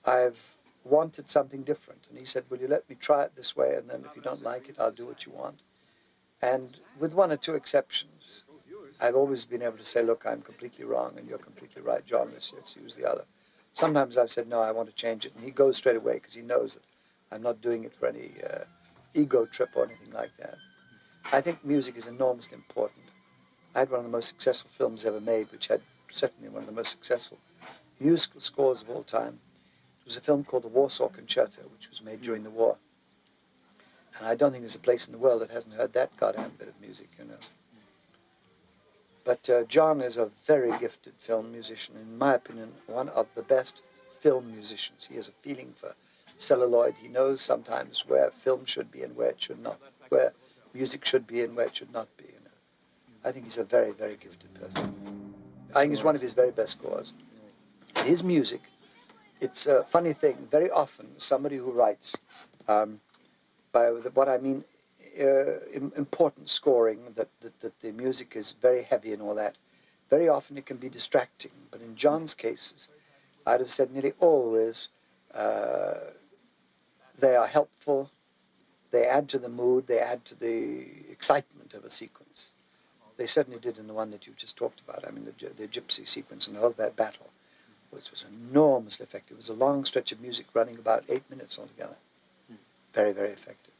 I've wanted something different. And he said, will you let me try it this way, and then if you don't like it, I'll do what you want. And with one or two exceptions, I've always been able to say, look, I'm completely wrong, and you're completely right, John, let's use the other. Sometimes I've said, no, I want to change it, and he goes straight away, because he knows that I'm not doing it for any ego trip or anything like that. I think music is enormously important. I had one of the most successful films ever made, which had certainly one of the most successful musical scores of all time. It was a film called The Warsaw Concerto, which was made during the war. And I don't think there's a place in the world that hasn't heard that goddamn bit of music, you know. But John is a very gifted film musician. In my opinion, one of the best film musicians. He has a feeling for celluloid. He knows sometimes where film should be and where it should not, where music should be and where it should not be, you know. I think he's a very, very gifted person. I think it's one of his very best scores. His music, it's a funny thing. Very often, somebody who writes, by what I mean, important scoring, that the music is very heavy and all that, very often it can be distracting. But in John's cases, I'd have said nearly always, they are helpful, they add to the mood, they add to the excitement of a sequence. They certainly did in the one that you just talked about. I mean, the gypsy sequence and all of that battle, which was enormously effective. It was a long stretch of music running about 8 minutes altogether. Very, very effective.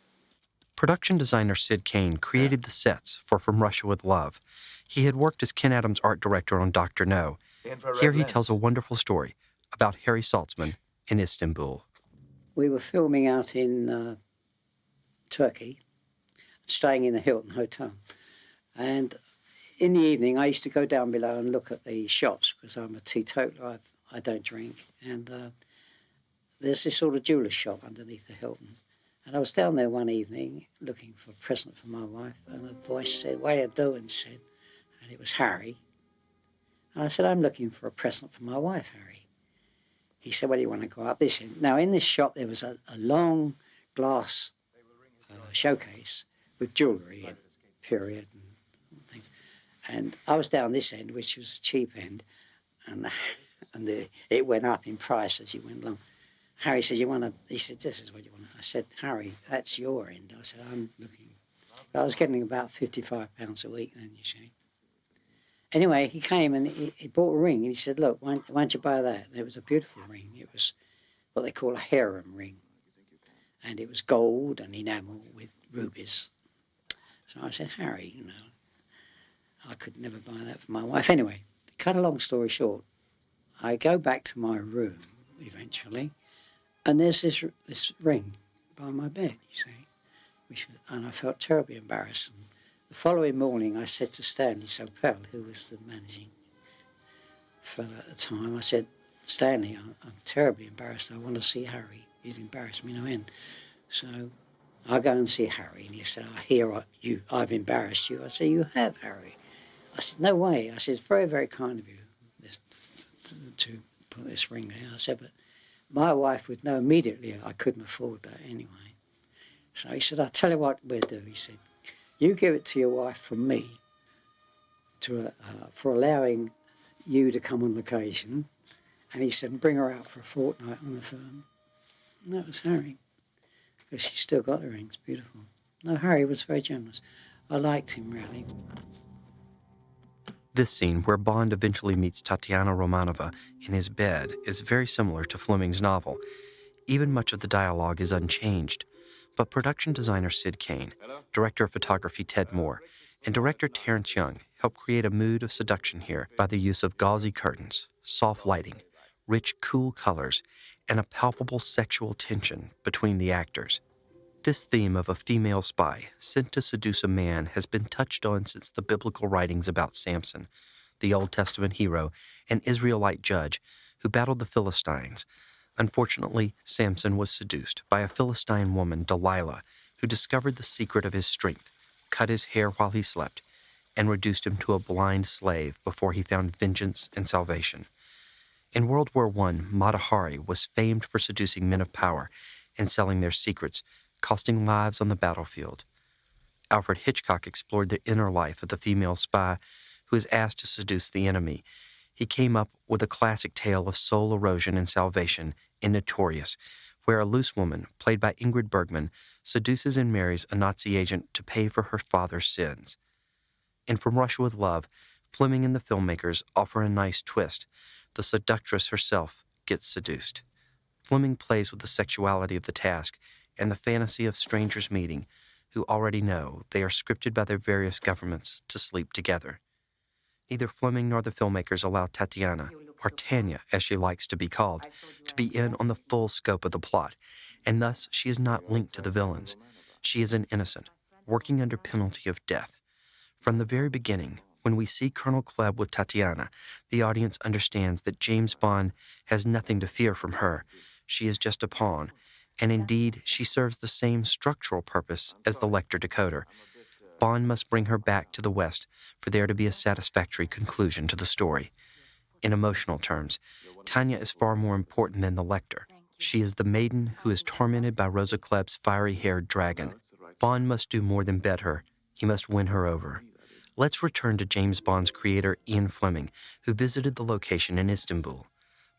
Production designer Sid Kane created the sets for From Russia with Love. He had worked as Ken Adams' art director on Dr. No. Here he tells a wonderful story about Harry Saltzman in Istanbul. We were filming out in Turkey, staying in the Hilton Hotel. And in the evening, I used to go down below and look at the shops, because I'm a teetotaler, I don't drink. And there's this sort of jeweller's shop underneath the Hilton. And I was down there one evening looking for a present for my wife, and a voice said, "What are you doing?" said, and it was Harry. And I said, "I'm looking for a present for my wife, Harry." He said, "Well, you want to go up this end?" Now, in this shop, there was a long glass showcase with jewellery in, period, and things. And I was down this end, which was the cheap end, and it went up in price as you went along. Harry said, he said, "This is what you want." I said, "Harry, that's your end." I said, "I'm looking." But I was getting about £55 a week then, you see. Anyway, he came and he bought a ring, and he said, "Look, why don't you buy that?" And it was a beautiful ring. It was what they call a harem ring. And it was gold and enamel with rubies. So I said, "Harry, you know, I could never buy that for my wife." Anyway, to cut a long story short, I go back to my room eventually, and there's this ring by my bed, you see, and I felt terribly embarrassed. And the following morning, I said to Stanley Sopel, who was the managing fellow at the time, I said, "Stanley, I'm terribly embarrassed. I want to see Harry. He's embarrassed me no end." So I go and see Harry, and he said, "I hear I've embarrassed you." I said, "You have, Harry." I said, "No way." I said, "It's very, very kind of you to put this ring there." I said, "But my wife would know immediately I couldn't afford that anyway." So he said, "I'll tell you what we'll do." He said, "You give it to your wife from me for allowing you to come on location." And he said, "Bring her out for a fortnight on the firm." And that was Harry, because she's still got the ring. It's beautiful. No, Harry was very generous. I liked him, really. This scene, where Bond eventually meets Tatiana Romanova in his bed, is very similar to Fleming's novel. Even much of the dialogue is unchanged, but production designer Sid Kane, director of photography Ted Moore, and director Terence Young helped create a mood of seduction here by the use of gauzy curtains, soft lighting, rich, cool colors, and a palpable sexual tension between the actors. This theme of a female spy sent to seduce a man has been touched on since the biblical writings about Samson, the Old Testament hero, an Israelite judge who battled the Philistines. Unfortunately, Samson was seduced by a Philistine woman, Delilah, who discovered the secret of his strength, cut his hair while he slept, and reduced him to a blind slave before he found vengeance and salvation. In World War I, Mata Hari was famed for seducing men of power and selling their secrets, costing lives on the battlefield. Alfred Hitchcock explored the inner life of the female spy who is asked to seduce the enemy. He came up with a classic tale of soul erosion and salvation in Notorious, where a loose woman, played by Ingrid Bergman, seduces and marries a Nazi agent to pay for her father's sins. In From Russia with Love, Fleming and the filmmakers offer a nice twist. The seductress herself gets seduced. Fleming plays with the sexuality of the task and the fantasy of strangers meeting who already know they are scripted by their various governments to sleep together. Neither Fleming nor the filmmakers allow Tatiana, or Tanya as she likes to be called, to be in on the full scope of the plot, and thus she is not linked to the villains. She is an innocent, working under penalty of death. From the very beginning, when we see Colonel Klebb with Tatiana, the audience understands that James Bond has nothing to fear from her. She is just a pawn, and indeed she serves the same structural purpose as the Lektor decoder. Bond must bring her back to the West for there to be a satisfactory conclusion to the story. In emotional terms, Tanya is far more important than the Lektor. She is the maiden who is tormented by Rosa Klebb's fiery-haired dragon. Bond must do more than bed her. He must win her over. Let's return to James Bond's creator, Ian Fleming, who visited the location in Istanbul.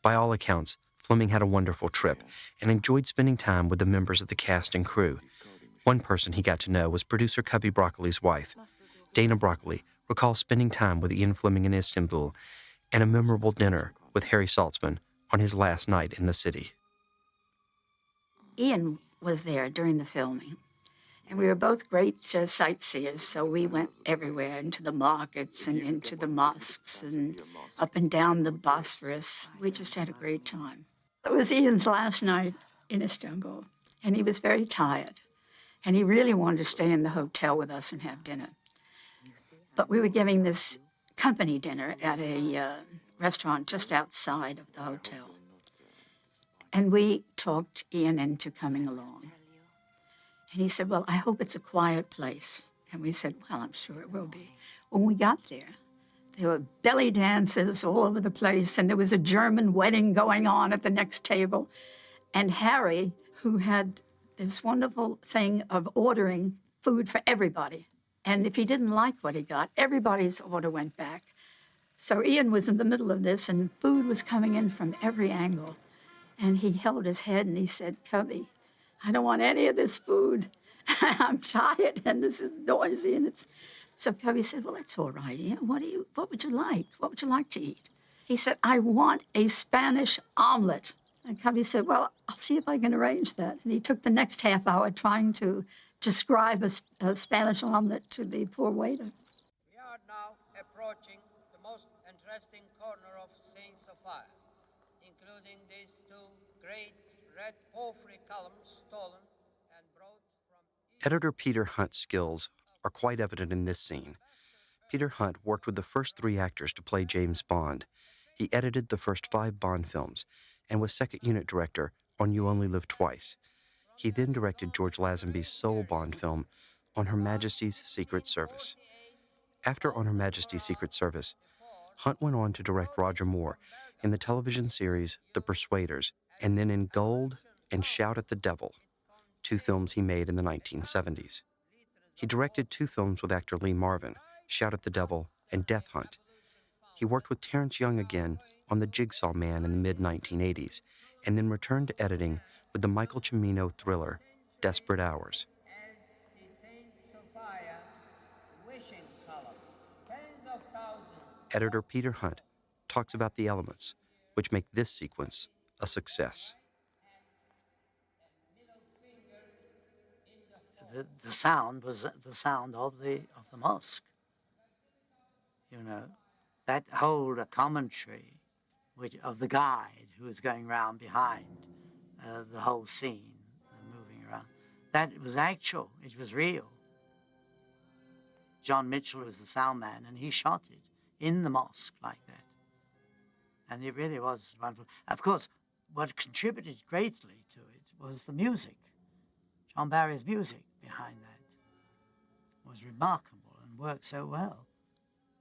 By all accounts, Fleming had a wonderful trip and enjoyed spending time with the members of the cast and crew. One person he got to know was producer Cubby Broccoli's wife. Dana Broccoli recalls spending time with Ian Fleming in Istanbul and a memorable dinner with Harry Saltzman on his last night in the city. Ian was there during the filming, and we were both great sightseers, so we went everywhere, into the markets and into the mosques and up and down the Bosphorus. We just had a great time. It was Ian's last night in Istanbul, and he was very tired, and he really wanted to stay in the hotel with us and have dinner. But we were giving this company dinner at a restaurant just outside of the hotel. And we talked Ian into coming along. And he said, well, I hope it's a quiet place. And we said, well, I'm sure it will be. When we got there were belly dances all over the place, and there was a German wedding going on at the next table. And Harry, who had this wonderful thing of ordering food for everybody, and if he didn't like what he got, everybody's order went back. So Ian was in the middle of this, and food was coming in from every angle. And he held his head and he said, Cubby, I don't want any of this food. I'm tired and this is noisy. And it's... So Cubby said, well, that's all right, Ian. What would you like? What would you like to eat? He said, I want a Spanish omelet. And Cubby said, well, I'll see if I can arrange that. And he took the next half hour trying to describe a Spanish omelet to the poor waiter. We are now approaching the most interesting corner of St. Sophia, including these two great red porphyry columns stolen and brought from... Editor Peter Hunt's skills are quite evident in this scene. Peter Hunt worked with the first 3 actors to play James Bond. He edited the first 5 Bond films and was second unit director on You Only Live Twice. He then directed George Lazenby's sole Bond film, On Her Majesty's Secret Service. After On Her Majesty's Secret Service, Hunt went on to direct Roger Moore in the television series The Persuaders, and then in Gold and Shout at the Devil, 2 films he made in the 1970s. He directed 2 films with actor Lee Marvin, Shout at the Devil and Death Hunt. He worked with Terence Young again on The Jigsaw Man in the mid-1980s, and then returned to editing with the Michael Cimino thriller Desperate Hours. As the St. Sophia wishing column, tens of thousands Editor Peter Hunt talks about the elements which make this sequence a success. The sound was the sound of the mosque. You know, that whole commentary of the guide who was going around behind the whole scene, moving around, that was actual. It was real. John Mitchell was the sound man, and he shot it in the mosque like that. And it really was wonderful. Of course, what contributed greatly to it was the music. John Barry's music behind that was remarkable and worked so well.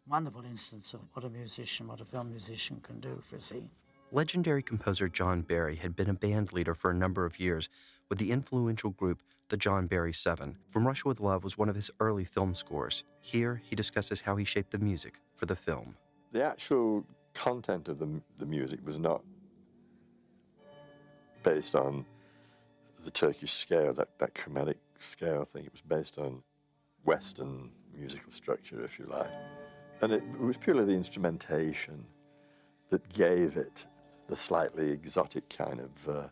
Wonderful instance of what a film musician can do for a scene. Legendary composer John Barry had been a band leader for a number of years with the influential group the John Barry Seven. From Russia with Love was one of his early film scores. Here, he discusses how he shaped the music for the film. The actual content of the music was not based on the Turkish scale, that chromatic scale thing. It was based on Western musical structure, if you like. And it was purely the instrumentation that gave it the slightly exotic kind of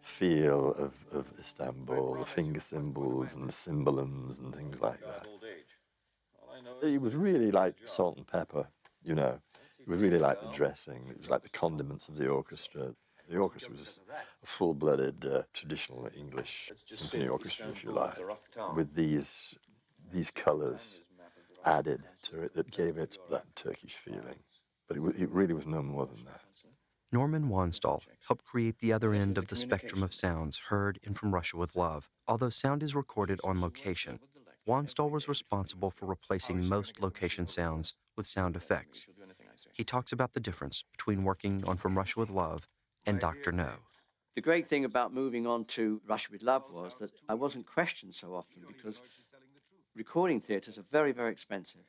feel of Istanbul, the finger cymbals and the cymbalums and things like that. It was really like salt and pepper, you know. It was really like the dressing. It was like the condiments of the orchestra. The orchestra was a full-blooded traditional English symphony orchestra, if you like, with these colours added to it that gave it that Turkish feeling. But it really was no more than that. Norman Wanstall helped create the other end of the spectrum of sounds heard in From Russia with Love. Although sound is recorded on location, Wanstall was responsible for replacing most location sounds with sound effects. He talks about the difference between working on From Russia with Love and Dr. No. The great thing about moving on to Russia with Love was that I wasn't questioned so often because recording theatres are very, very expensive.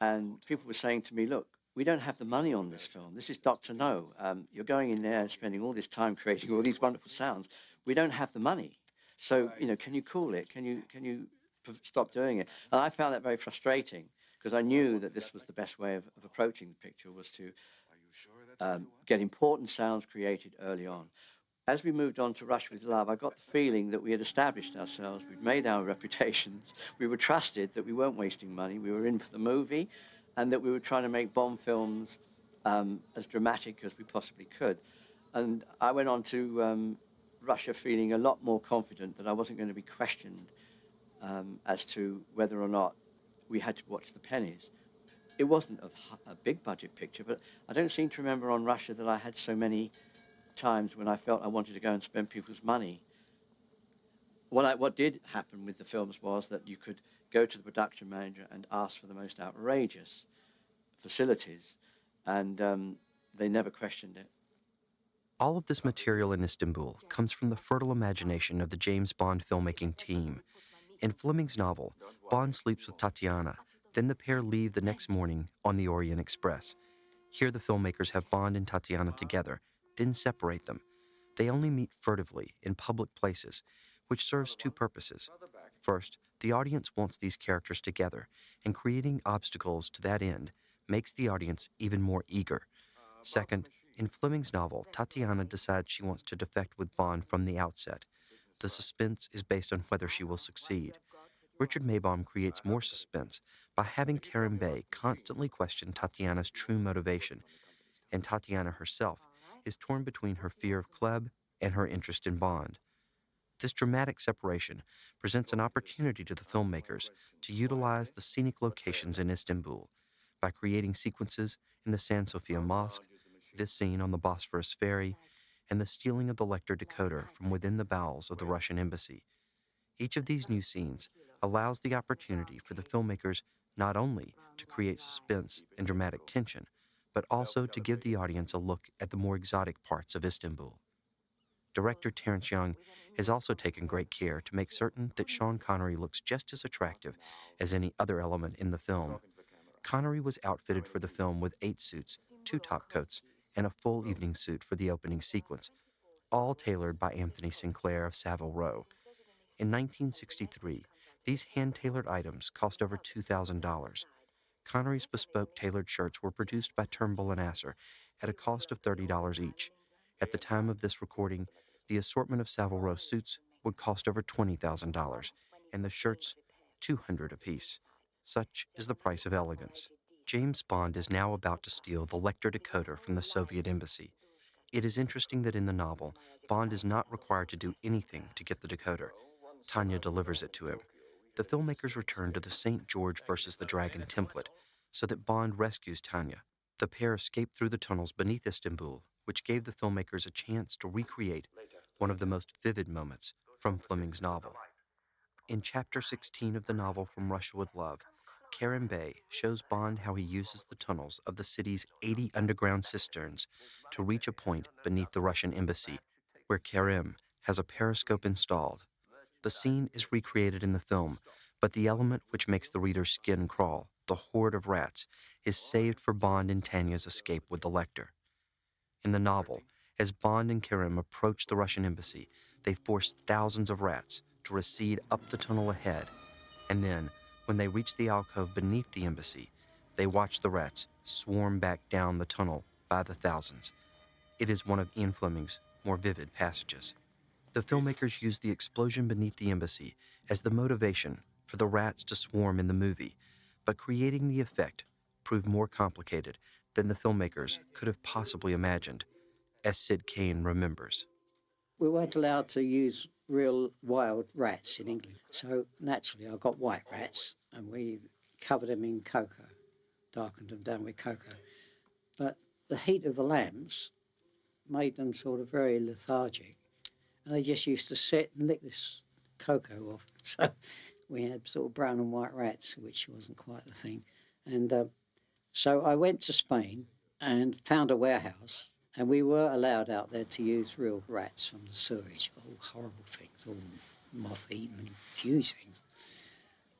And people were saying to me, look, we don't have the money on this film. This is Dr. No. You're going in there and spending all this time creating all these wonderful sounds. We don't have the money. So, you know, can you cool it? Can you stop doing it? And I found that very frustrating because I knew that this was the best way of approaching the picture, was to get important sounds created early on. As we moved on to Russia with Love, I got the feeling that we had established ourselves, we'd made our reputations, we were trusted, that we weren't wasting money, we were in for the movie, and that we were trying to make Bond films as dramatic as we possibly could. And I went on to Russia feeling a lot more confident that I wasn't going to be questioned as to whether or not we had to watch the pennies. It wasn't a big budget picture, but I don't seem to remember on Russia that I had so many times when I felt I wanted to go and spend people's money. What did happen with the films was that you could go to the production manager and ask for the most outrageous facilities, and they never questioned it. All of this material in Istanbul comes from the fertile imagination of the James Bond filmmaking team. In Fleming's novel, Bond sleeps with Tatiana, then the pair leave the next morning on the Orient Express. Here the filmmakers have Bond and Tatiana together, then separate them. They only meet furtively in public places, which serves two purposes. First, the audience wants these characters together, and creating obstacles to that end makes the audience even more eager. Second, in Fleming's novel, Tatiana decides she wants to defect with Bond from the outset. The suspense is based on whether she will succeed. Richard Maibaum creates more suspense by having Karen Bay constantly question Tatiana's true motivation, and Tatiana herself is torn between her fear of Klebb and her interest in Bond. This dramatic separation presents an opportunity to the filmmakers to utilize the scenic locations in Istanbul by creating sequences in the San Sofia Mosque, this scene on the Bosphorus ferry, and the stealing of the Lektor decoder from within the bowels of the Russian embassy. Each of these new scenes allows the opportunity for the filmmakers not only to create suspense and dramatic tension, but also to give the audience a look at the more exotic parts of Istanbul. Director Terence Young has also taken great care to make certain that Sean Connery looks just as attractive as any other element in the film. Connery was outfitted for the film with 8 suits, 2 top coats, and a full evening suit for the opening sequence, all tailored by Anthony Sinclair of Savile Row. In 1963, these hand-tailored items cost over $2,000. Connery's bespoke tailored shirts were produced by Turnbull and Asser at a cost of $30 each. At the time of this recording, the assortment of Savile Row suits would cost over $20,000, and the shirts $200 apiece. Such is the price of elegance. James Bond is now about to steal the Lektor decoder from the Soviet embassy. It is interesting that in the novel, Bond is not required to do anything to get the decoder. Tanya delivers it to him. The filmmakers return to the St. George versus the Dragon template so that Bond rescues Tanya. The pair escape through the tunnels beneath Istanbul, which gave the filmmakers a chance to recreate one of the most vivid moments from Fleming's novel. In Chapter 16 of the novel From Russia with Love, Kerim Bey shows Bond how he uses the tunnels of the city's 80 underground cisterns to reach a point beneath the Russian embassy, where Kerim has a periscope installed. The scene is recreated in the film, but the element which makes the reader's skin crawl, the horde of rats, is saved for Bond and Tanya's escape with the Lektor. In the novel, as Bond and Kerim approach the Russian embassy, they force thousands of rats to recede up the tunnel ahead, and then, when they reach the alcove beneath the embassy, they watch the rats swarm back down the tunnel by the thousands. It is one of Ian Fleming's more vivid passages. The filmmakers used the explosion beneath the embassy as the motivation for the rats to swarm in the movie, but creating the effect proved more complicated than the filmmakers could have possibly imagined, as Sid Cain remembers. We weren't allowed to use real wild rats in England, so naturally I got white rats and we covered them in cocoa, darkened them down with cocoa. But the heat of the lamps made them sort of very lethargic, and they just used to sit and lick this cocoa off. So we had sort of brown and white rats, which wasn't quite the thing. And so I went to Spain and found a warehouse, and we were allowed out there to use real rats from the sewage, all horrible things, all moth-eaten and huge things.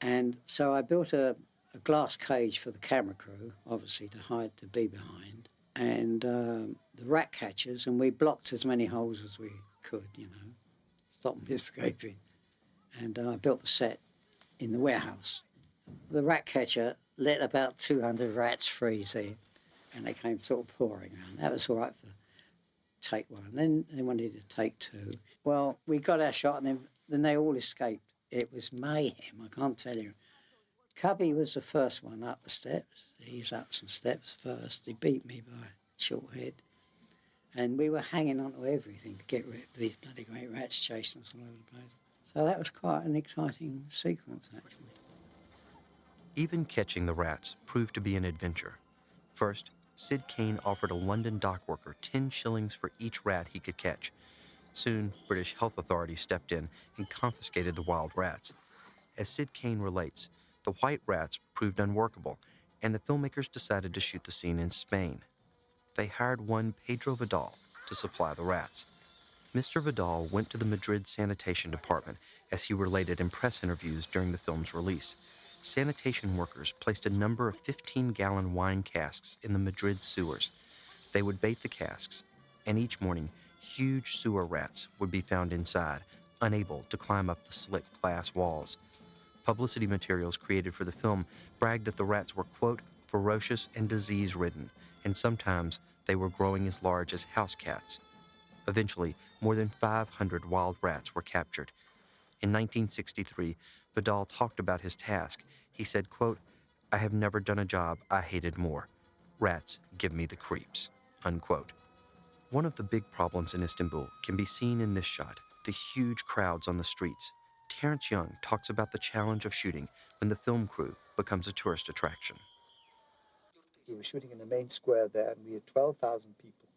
And so I built a glass cage for the camera crew, obviously to hide the bee behind, and the rat catchers, and we blocked as many holes as we could, stop them escaping. And I built the set in the warehouse. The rat catcher let about 200 rats free there, and they came sort of pouring around. That was all right for take one. Then they wanted to take two. Well, we got our shot, and then they all escaped. It was mayhem, I can't tell you. Cubby was the first one up the steps. He was up some steps first. He beat me by a short head. And we were hanging on to everything to get rid of these bloody great rats chasing us all over the place. So that was quite an exciting sequence, actually. Even catching the rats proved to be an adventure. First, Sid Cain offered a London dock worker 10 shillings for each rat he could catch. Soon, British health authorities stepped in and confiscated the wild rats. As Sid Cain relates, the white rats proved unworkable, and the filmmakers decided to shoot the scene in Spain. They hired one Pedro Vidal to supply the rats. Mr. Vidal went to the Madrid sanitation department, as he related in press interviews during the film's release. Sanitation workers placed a number of 15-gallon wine casks in the Madrid sewers. They would bait the casks, and each morning, huge sewer rats would be found inside, unable to climb up the slick glass walls. Publicity materials created for the film bragged that the rats were, quote, ferocious and disease-ridden, and sometimes they were growing as large as house cats. Eventually, more than 500 wild rats were captured. In 1963, Vidal talked about his task. He said, quote, "I have never done a job I hated more. Rats give me the creeps," unquote. One of the big problems in Istanbul can be seen in this shot, the huge crowds on the streets. Terence Young talks about the challenge of shooting when the film crew becomes a tourist attraction. We were shooting in the main square there, and we had 12,000 people.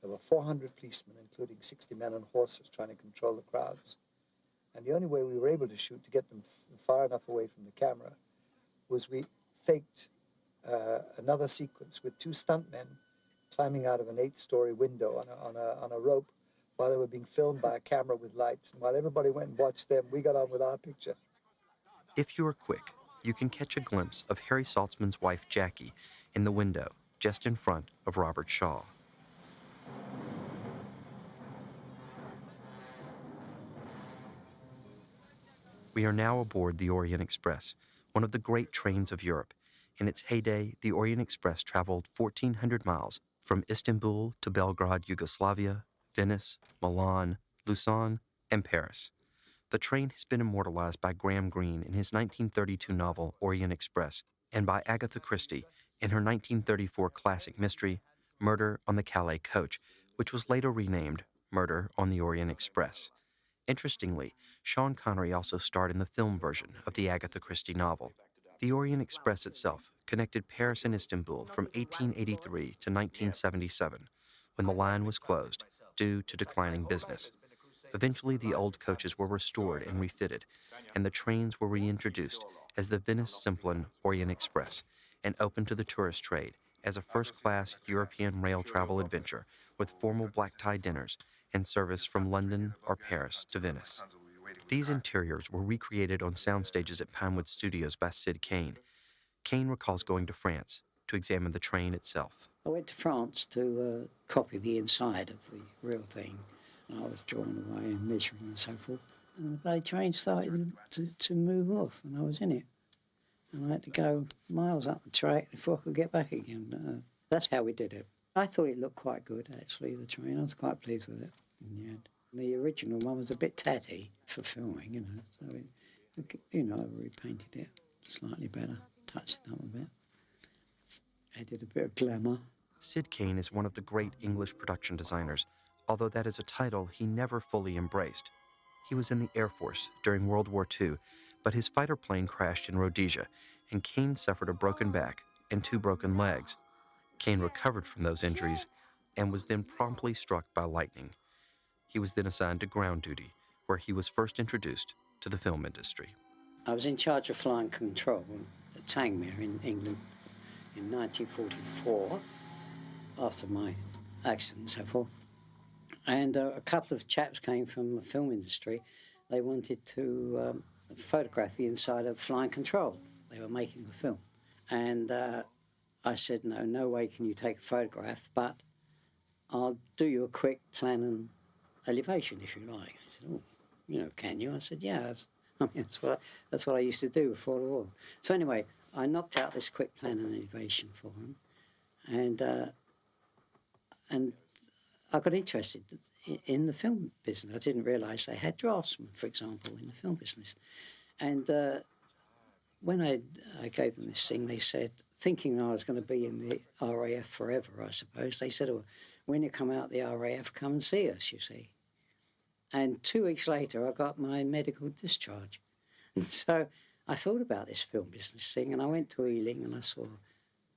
There were 400 policemen, including 60 men on horses, trying to control the crowds. And the only way we were able to shoot, to get them far enough away from the camera, was we faked another sequence with two stuntmen climbing out of an 8-story window on a rope while they were being filmed by a camera with lights. And while everybody went and watched them, we got on with our picture. If you are quick, you can catch a glimpse of Harry Saltzman's wife, Jackie, in the window just in front of Robert Shaw. We are now aboard the Orient Express, one of the great trains of Europe. In its heyday, the Orient Express traveled 1,400 miles from Istanbul to Belgrade, Yugoslavia, Venice, Milan, Lausanne, and Paris. The train has been immortalized by Graham Greene in his 1932 novel Orient Express and by Agatha Christie in her 1934 classic mystery Murder on the Calais Coach, which was later renamed Murder on the Orient Express. Interestingly, Sean Connery also starred in the film version of the Agatha Christie novel. The Orient Express itself connected Paris and Istanbul from 1883 to 1977, when the line was closed due to declining business. Eventually, the old coaches were restored and refitted, and the trains were reintroduced as the Venice Simplon Orient Express and opened to the tourist trade as a first-class European rail travel adventure with formal black-tie dinners and service from London or Paris to Venice. These interiors were recreated on sound stages at Pinewood Studios by Sid Cain. Cain recalls going to France to examine the train itself. I went to France to copy the inside of the real thing. I was drawn away and measuring and so forth. And the bloody train started to move off, and I was in it. And I had to go miles up the track before I could get back again. But that's how we did it. I thought it looked quite good, actually, the train. I was quite pleased with it in the end. The original one was a bit tatty for filming, you know. So, I repainted it slightly better, touched it up a bit. Added a bit of glamour. Sid Cain is one of the great English production designers, although that is a title he never fully embraced. He was in the Air Force during World War II, but his fighter plane crashed in Rhodesia, and Cain suffered a broken back and 2 broken legs. Cain recovered from those injuries and was then promptly struck by lightning. He was then assigned to ground duty, where he was first introduced to the film industry. I was in charge of flying control at Tangmere in England in 1944, after my accident and so forth. And a couple of chaps came from the film industry. They wanted to photograph the inside of Flying Control. They were making the film. And I said, no way can you take a photograph, but I'll do you a quick plan and elevation, if you like. I said, can you? I said, yeah. That's what I used to do before the war. So anyway, I knocked out this quick plan and elevation for them. And I got interested in the film business. I didn't realise they had draftsmen, for example, in the film business. And when I gave them this thing, they said, thinking I was going to be in the RAF forever, I suppose, they said, when you come out the RAF, come and see us, you see. And 2 weeks later, I got my medical discharge. And so I thought about this film business thing, and I went to Ealing and I saw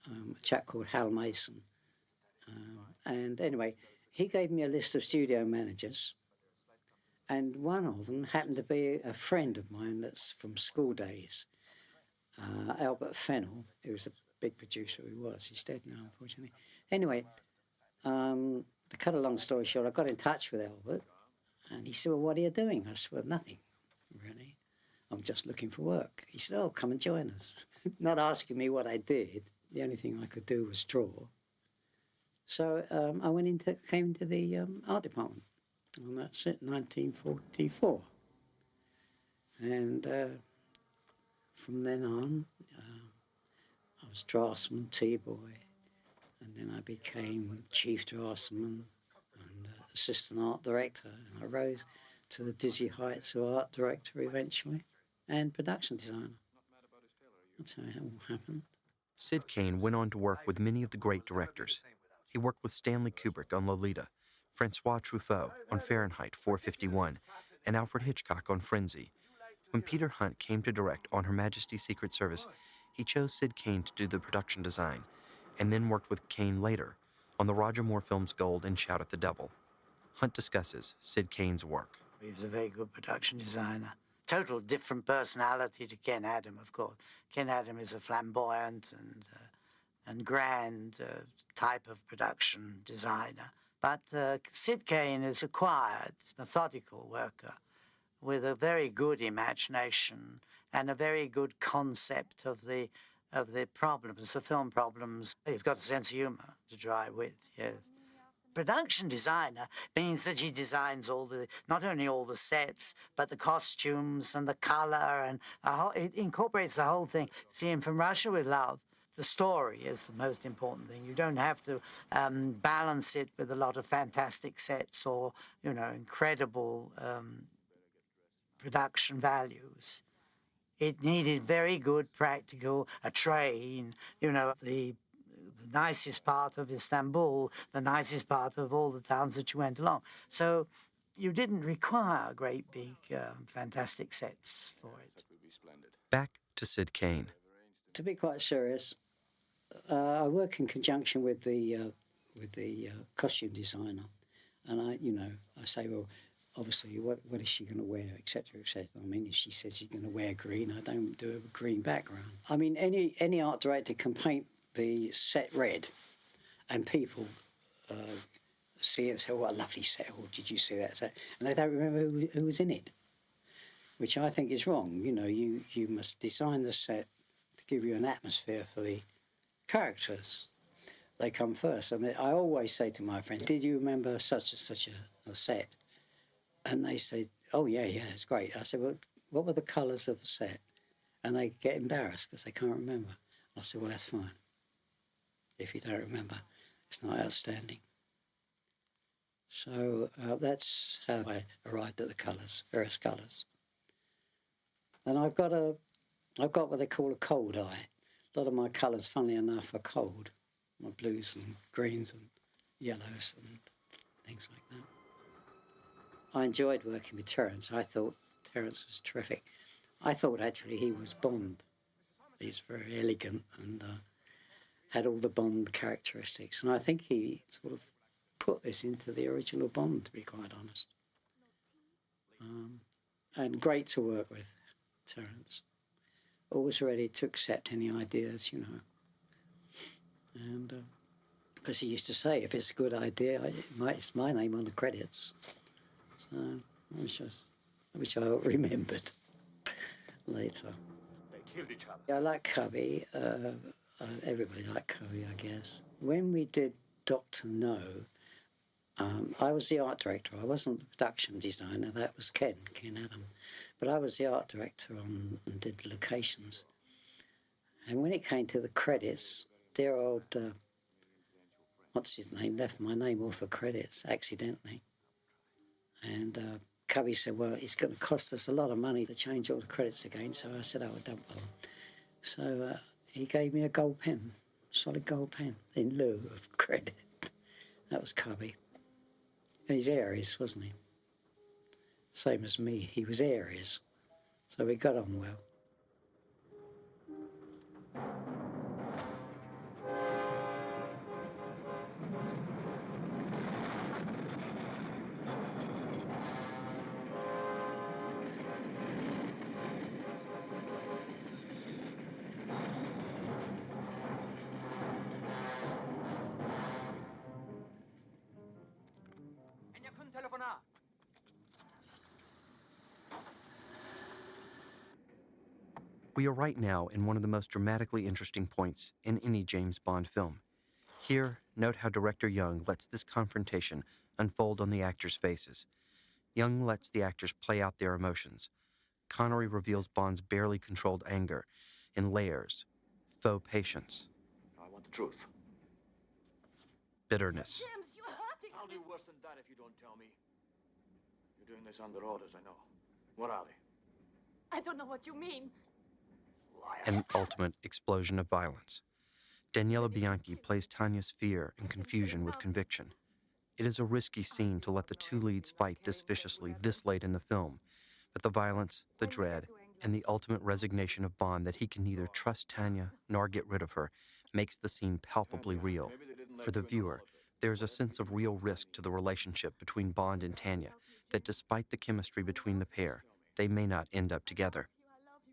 a chap called Hal Mason. And anyway, he gave me a list of studio managers, and one of them happened to be a friend of mine that's from school days, Albert Fennell, who was a big producer who was. He's dead now, unfortunately. Anyway, to cut a long story short, I got in touch with Albert, and he said, well, what are you doing? I said, well, nothing, really. I'm just looking for work. He said, oh, come and join us. Not asking me what I did. The only thing I could do was draw. So I came into the art department, and that's it, 1944. And from then on, I was draftsman, tea-boy, and then I became chief draftsman and assistant art director, and I rose to the dizzy heights of art director eventually, and production designer. That's how it all happened. Sid Cain went on to work with many of the great directors. He worked with Stanley Kubrick on Lolita, Francois Truffaut on Fahrenheit 451, and Alfred Hitchcock on Frenzy. When Peter Hunt came to direct On Her Majesty's Secret Service, he chose Sid Cain to do the production design, and then worked with Cain later on the Roger Moore films Gold and Shout at the Devil. Hunt discusses Sid Cain's work. He was a very good production designer. Total different personality to Ken Adam, of course. Ken Adam is a flamboyant and grand type of production designer. But Sid Cain is a quiet, methodical worker with a very good imagination and a very good concept of the problems, the film problems. He's got a sense of humour to try with, yes. Production designer means that he designs not only all the sets, but the costumes and the colour, and it incorporates the whole thing. See, in From Russia with Love, The story is the most important thing. You don't have to balance it with a lot of fantastic sets or, incredible production values. It needed very good practical, a train, the nicest part of Istanbul, the nicest part of all the towns that you went along. So you didn't require great big fantastic sets for it. Back to Sid Kane. To be quite serious, I work in conjunction with the costume designer, and I say, well, obviously, what is she going to wear, etc., etc. I mean, if she says she's going to wear green, I don't do a green background. I mean, any art director can paint the set red, and people see it and say, "Oh, what a lovely set! Oh, did you see that set?" And they don't remember who was in it, which I think is wrong. You must design the set to give you an atmosphere for the characters. They come first. And I always say to my friends, "Did you remember such and such a set?" And they said, "Oh, yeah, it's great." I said, "Well, what were the colours of the set?" And they get embarrassed because they can't remember. I said, "Well, that's fine. If you don't remember, it's not outstanding." So that's how I arrived at the colours, various colours. And I've got what they call a cold eye. A lot of my colours, funnily enough, are cold. My blues and greens and yellows and things like that. I enjoyed working with Terence. I thought Terence was terrific. I thought actually he was Bond. He's very elegant and had all the Bond characteristics. And I think he sort of put this into the original Bond, to be quite honest. And great to work with Terence. Always ready to accept any ideas, And because he used to say, if it's a good idea, it's my name on the credits. So, which I remembered later. They killed each other. I like Cubby. Everybody liked Cubby, I guess. When we did Dr. No, I was the art director. I wasn't the production designer. That was Ken Adam. But I was the art director and did the locations. And when it came to the credits, dear old, what's his name, left my name off the credits accidentally. And Cubby said, well, it's going to cost us a lot of money to change all the credits again. So I said, oh, don't bother. So he gave me a gold pen, solid gold pen, in lieu of credit. That was Cubby. And he's Aries, wasn't he? Same as me. He was Aries. So we got on well. We are right now in one of the most dramatically interesting points in any James Bond film. Here, note how director Young lets this confrontation unfold on the actors' faces. Young lets the actors play out their emotions. Connery reveals Bond's barely controlled anger in layers, faux patience. I want the truth. Bitterness. James, you're hurting me. I'll do worse than that if you don't tell me. You're doing this under orders, I know. What are they? I don't know what you mean. An ultimate explosion of violence. Daniela Bianchi plays Tanya's fear and confusion with conviction. It is a risky scene to let the two leads fight this viciously this late in the film, but the violence, the dread, and the ultimate resignation of Bond that he can neither trust Tanya nor get rid of her makes the scene palpably real. For the viewer, there is a sense of real risk to the relationship between Bond and Tanya, that despite the chemistry between the pair, they may not end up together.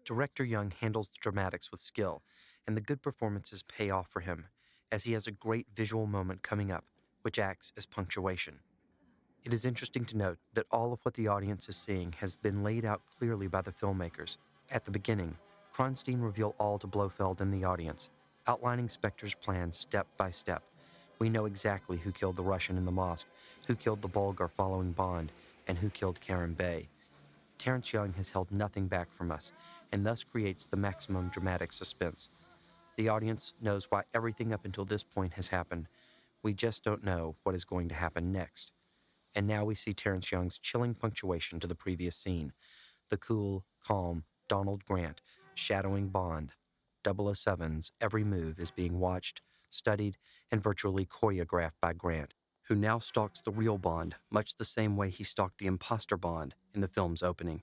Director Young handles the dramatics with skill, and the good performances pay off for him, as he has a great visual moment coming up, which acts as punctuation. It is interesting to note that all of what the audience is seeing has been laid out clearly by the filmmakers. At the beginning, Kronsteen revealed all to Blofeld and the audience, outlining Spectre's plans step by step. We know exactly who killed the Russian in the mosque, who killed the Bulgar following Bond, and who killed Karen Bey. Terence Young has held nothing back from us, and thus creates the maximum dramatic suspense. The audience knows why everything up until this point has happened. We just don't know what is going to happen next. And now we see Terence Young's chilling punctuation to the previous scene. The cool, calm Donald Grant shadowing Bond. 007's every move is being watched, studied, and virtually choreographed by Grant, who now stalks the real Bond, much the same way he stalked the imposter Bond in the film's opening.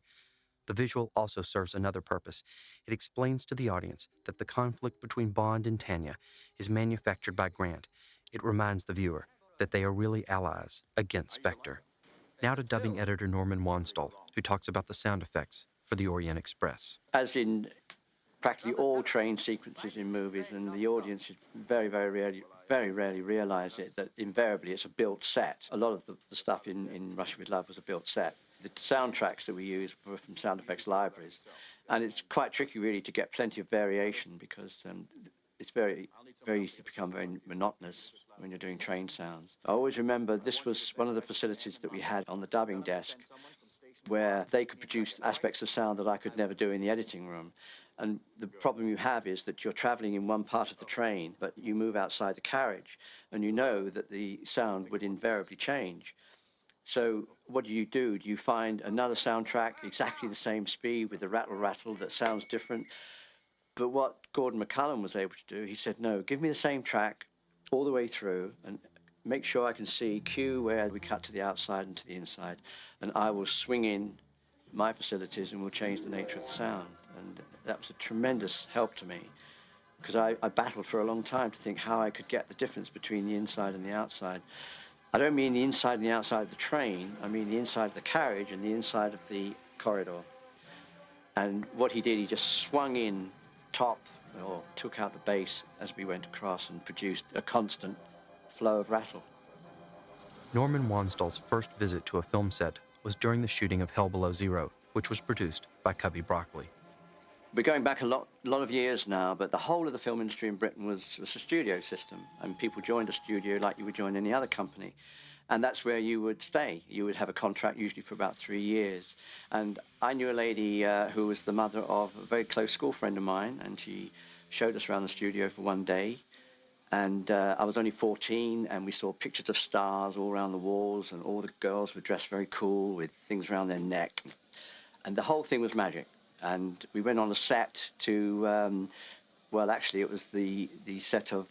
The visual also serves another purpose. It explains to the audience that the conflict between Bond and Tanya is manufactured by Grant. It reminds the viewer that they are really allies against Spectre. Now to dubbing editor Norman Wanstall, who talks about the sound effects for the Orient Express. As in practically all train sequences in movies, and the audience very rarely realize it, that invariably it's a built set. A lot of the stuff in Russia with Love was a built set. The soundtracks that we use were from sound effects libraries, and it's quite tricky really to get plenty of variation because it's very easy to become very monotonous when you're doing train sounds. I always remember this was one of the facilities that we had on the dubbing desk where they could produce aspects of sound that I could never do in the editing room. And the problem you have is that you're traveling in one part of the train, but you move outside the carriage, and you know that the sound would invariably change. So what do? Do you find another soundtrack exactly the same speed with a rattle that sounds different? But what Gordon McCullum was able to do, he said, no, give me the same track all the way through and make sure I can see cue where we cut to the outside and to the inside, and I will swing in my facilities and we'll change the nature of the sound. And that was a tremendous help to me because I battled for a long time to think how I could get the difference between the inside and the outside. I don't mean the inside and the outside of the train, I mean the inside of the carriage and the inside of the corridor. And what he did, he just swung in top or took out the bass as we went across and produced a constant flow of rattle. Norman Wanstall's first visit to a film set was during the shooting of Hell Below Zero, which was produced by Cubby Broccoli. We're going back a lot of years now, but the whole of the film industry in Britain was a studio system, and people joined a studio like you would join any other company. And that's where you would stay. You would have a contract usually for about 3 years. And I knew a lady who was the mother of a very close school friend of mine, and she showed us around the studio for one day. And I was only 14, and we saw pictures of stars all around the walls, and all the girls were dressed very cool with things around their neck. And the whole thing was magic. And we went on a set to, well, actually, it was the set of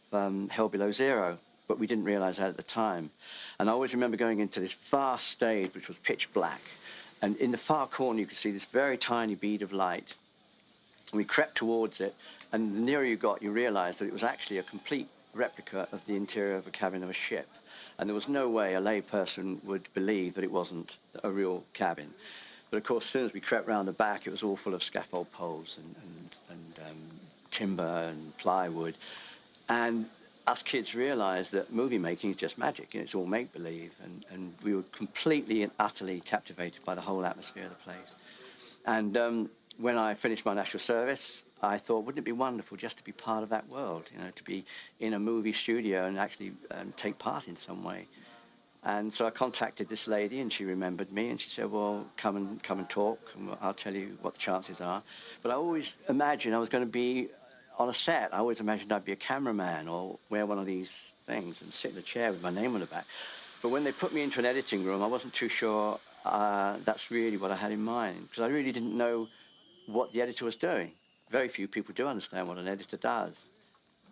Hell Below Zero, but we didn't realize that at the time. And I always remember going into this vast stage, which was pitch black. And in the far corner, you could see this very tiny bead of light. And we crept towards it, and the nearer you got, you realized that it was actually a complete replica of the interior of a cabin of a ship. And there was no way a layperson would believe that it wasn't a real cabin. But of course, as soon as we crept round the back, it was all full of scaffold poles and timber and plywood. And us kids realized that movie making is just magic, and it's all make-believe. And we were completely and utterly captivated by the whole atmosphere of the place. And when I finished my national service, I thought, wouldn't it be wonderful just to be part of that world, you know, to be in a movie studio and actually take part in some way. And so I contacted this lady, and she remembered me, and she said, well, come and talk, and I'll tell you what the chances are. But I always imagined I was going to be on a set. I always imagined I'd be a cameraman or wear one of these things and sit in a chair with my name on the back. But when they put me into an editing room, I wasn't too sure that's really what I had in mind, because I really didn't know what the editor was doing. Very few people do understand what an editor does.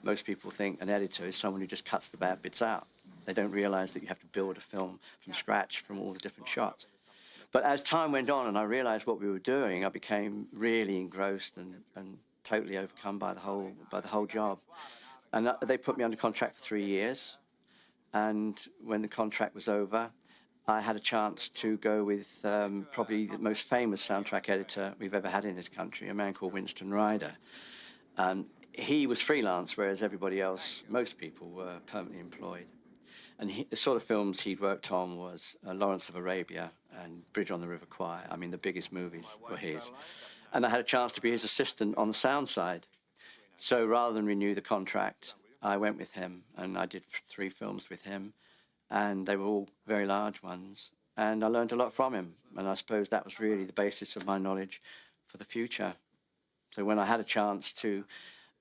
Most people think an editor is someone who just cuts the bad bits out. They don't realize that you have to build a film from scratch from all the different shots. But as time went on and I realized what we were doing, I became really engrossed and totally overcome by the whole job. And they put me under contract for 3 years. And when the contract was over, I had a chance to go with probably the most famous soundtrack editor we've ever had in this country, a man called Winston Ryder. And he was freelance, whereas everybody else, most people, were permanently employed. And the sort of films he'd worked on was Lawrence of Arabia and Bridge on the River Kwai. I mean, the biggest movies were his. And I had a chance to be his assistant on the sound side. So rather than renew the contract, I went with him, and I did 3 films with him. And they were all very large ones. And I learned a lot from him. And I suppose that was really the basis of my knowledge for the future. So when I had a chance to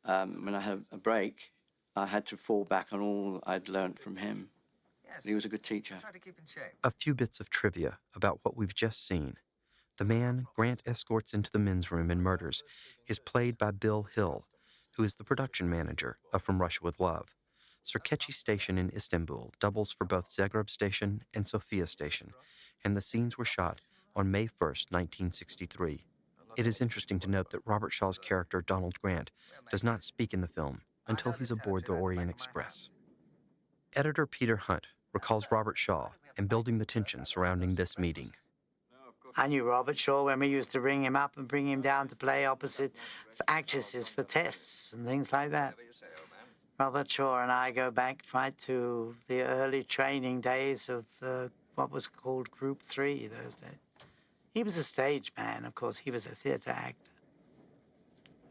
when I had a break, I had to fall back on all I'd learned from him. He was a good teacher. A few bits of trivia about what we've just seen. The man Grant escorts into the men's room and murders is played by Bill Hill, who is the production manager of From Russia with Love. Sirkechi Station in Istanbul doubles for both Zagreb Station and Sofia Station, and the scenes were shot on May 1st, 1963. It is interesting to note that Robert Shaw's character, Donald Grant, does not speak in the film until he's aboard the Orient Express. Editor Peter Hunt recalls Robert Shaw and building the tension surrounding this meeting. I knew Robert Shaw when we used to bring him up and bring him down to play opposite actresses for tests and things like that. Robert Shaw and I go back right to the early training days of what was called Group 3 those days. He was a stage man, of course. He was a theatre actor.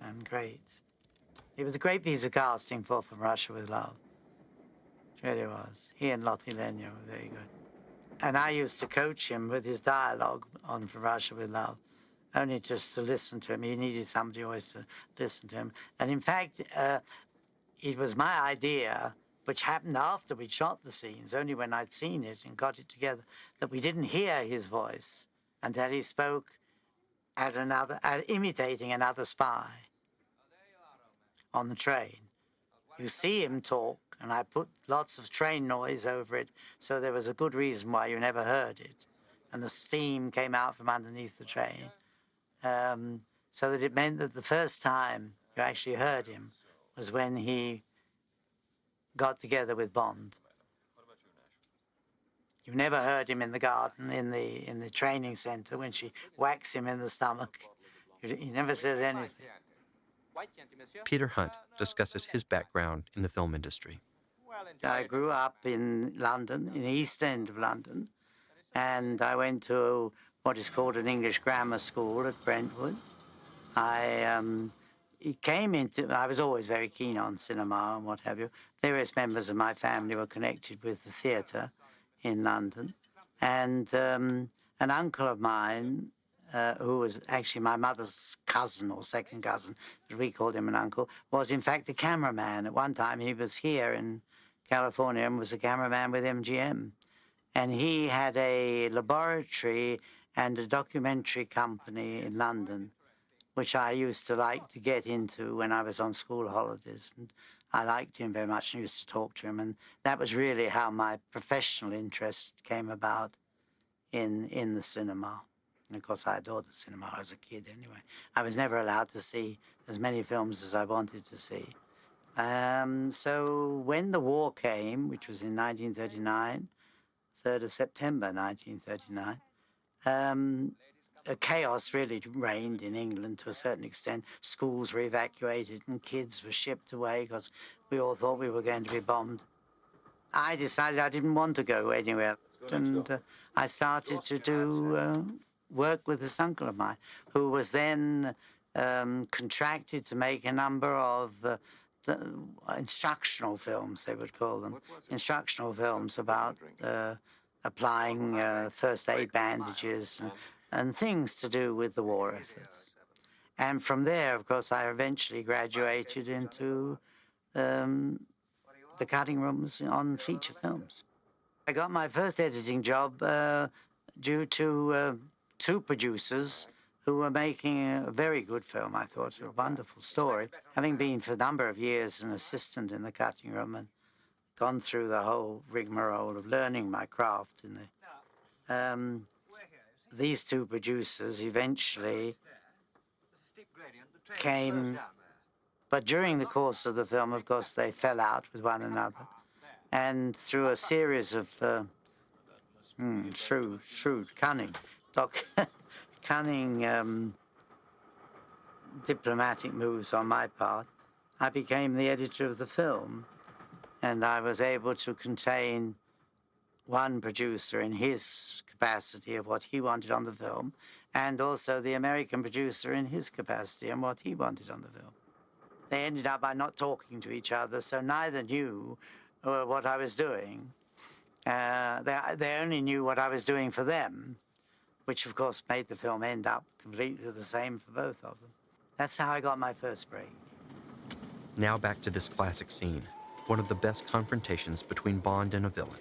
And great. It was a great piece of casting for From Russia with Love. It really was. He and Lotte Lenya were very good. And I used to coach him with his dialogue on From Russia with Love, only just to listen to him. He needed somebody always to listen to him. And in fact, it was my idea, which happened after we'd shot the scenes, only when I'd seen it and got it together, that we didn't hear his voice until he spoke as imitating another spy on the train. You see him talk, and I put lots of train noise over it, so there was a good reason why you never heard it. And the steam came out from underneath the train, so that it meant that the first time you actually heard him was when he got together with Bond. You never heard him in the garden, in the training center, when she whacks him in the stomach. He never says anything. Peter Hunt discusses his background in the film industry. I grew up in London, in the East End of London, and I went to what is called an English grammar school at Brentwood. I was always very keen on cinema and what have you. Various members of my family were connected with the theatre in London. And an uncle of mine, who was actually my mother's cousin or second cousin, but we called him an uncle, was in fact a cameraman. At one time he was here in California and was a cameraman with MGM. And he had a laboratory and a documentary company in London, which I used to like to get into when I was on school holidays. And I liked him very much and used to talk to him. And that was really how my professional interest came about in the cinema. And of course, I adored the cinema as a kid anyway. I was never allowed to see as many films as I wanted to see. So when the war came, which was in 1939, 3rd of September 1939, chaos really reigned in England to a certain extent. Schools were evacuated and kids were shipped away because we all thought we were going to be bombed. I decided I didn't want to go anywhere. And I started to do work with this uncle of mine, who was then contracted to make a number of instructional films, they would call them. Instructional films about applying first aid bandages and things to do with the war effort. And from there, of course, I eventually graduated into the cutting rooms on feature films. I got my first editing job due to two producers who were making a very good film, I thought, a wonderful story. Having been for a number of years an assistant in the cutting room and gone through the whole rigmarole of learning my craft in the these two producers eventually came, but during the course of the film, of course, they fell out with one another. And through a series of cunning diplomatic moves on my part, I became the editor of the film. And I was able to contain one producer in his capacity of what he wanted on the film, and also the American producer in his capacity and what he wanted on the film. They ended up by not talking to each other, so neither knew what I was doing. They only knew what I was doing for them, which of course made the film end up completely the same for both of them. That's how I got my first break. Now back to this classic scene, one of the best confrontations between Bond and a villain.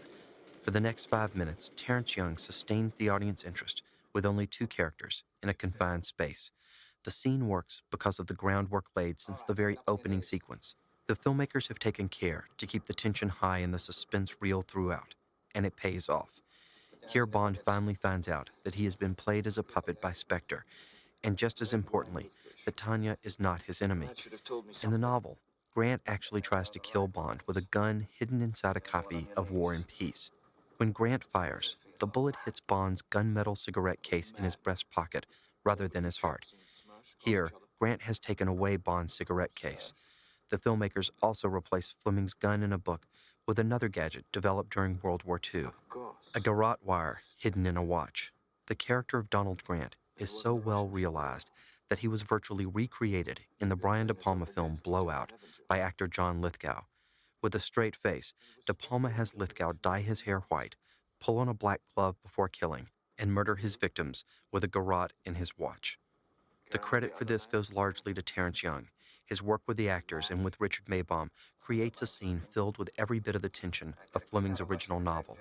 For the next 5 minutes, Terence Young sustains the audience interest with only 2 characters in a confined space. The scene works because of the groundwork laid since the very opening sequence. The filmmakers have taken care to keep the tension high and the suspense real throughout, and it pays off. Here Bond finally finds out that he has been played as a puppet by SPECTRE, and just as importantly, that Tanya is not his enemy. In the novel, Grant actually tries to kill Bond with a gun hidden inside a copy of War and Peace. When Grant fires, the bullet hits Bond's gunmetal cigarette case in his breast pocket rather than his heart. Here, Grant has taken away Bond's cigarette case. The filmmakers also replaced Fleming's gun in a book with another gadget developed during World War II, a garrote wire hidden in a watch. The character of Donald Grant is so well realized that he was virtually recreated in the Brian De Palma film Blowout by actor John Lithgow. With a straight face, De Palma has Lithgow dye his hair white, pull on a black glove before killing, and murder his victims with a garrote in his watch. The credit for this goes largely to Terence Young. His work with the actors and with Richard Maybaum creates a scene filled with every bit of the tension of Fleming's original novel.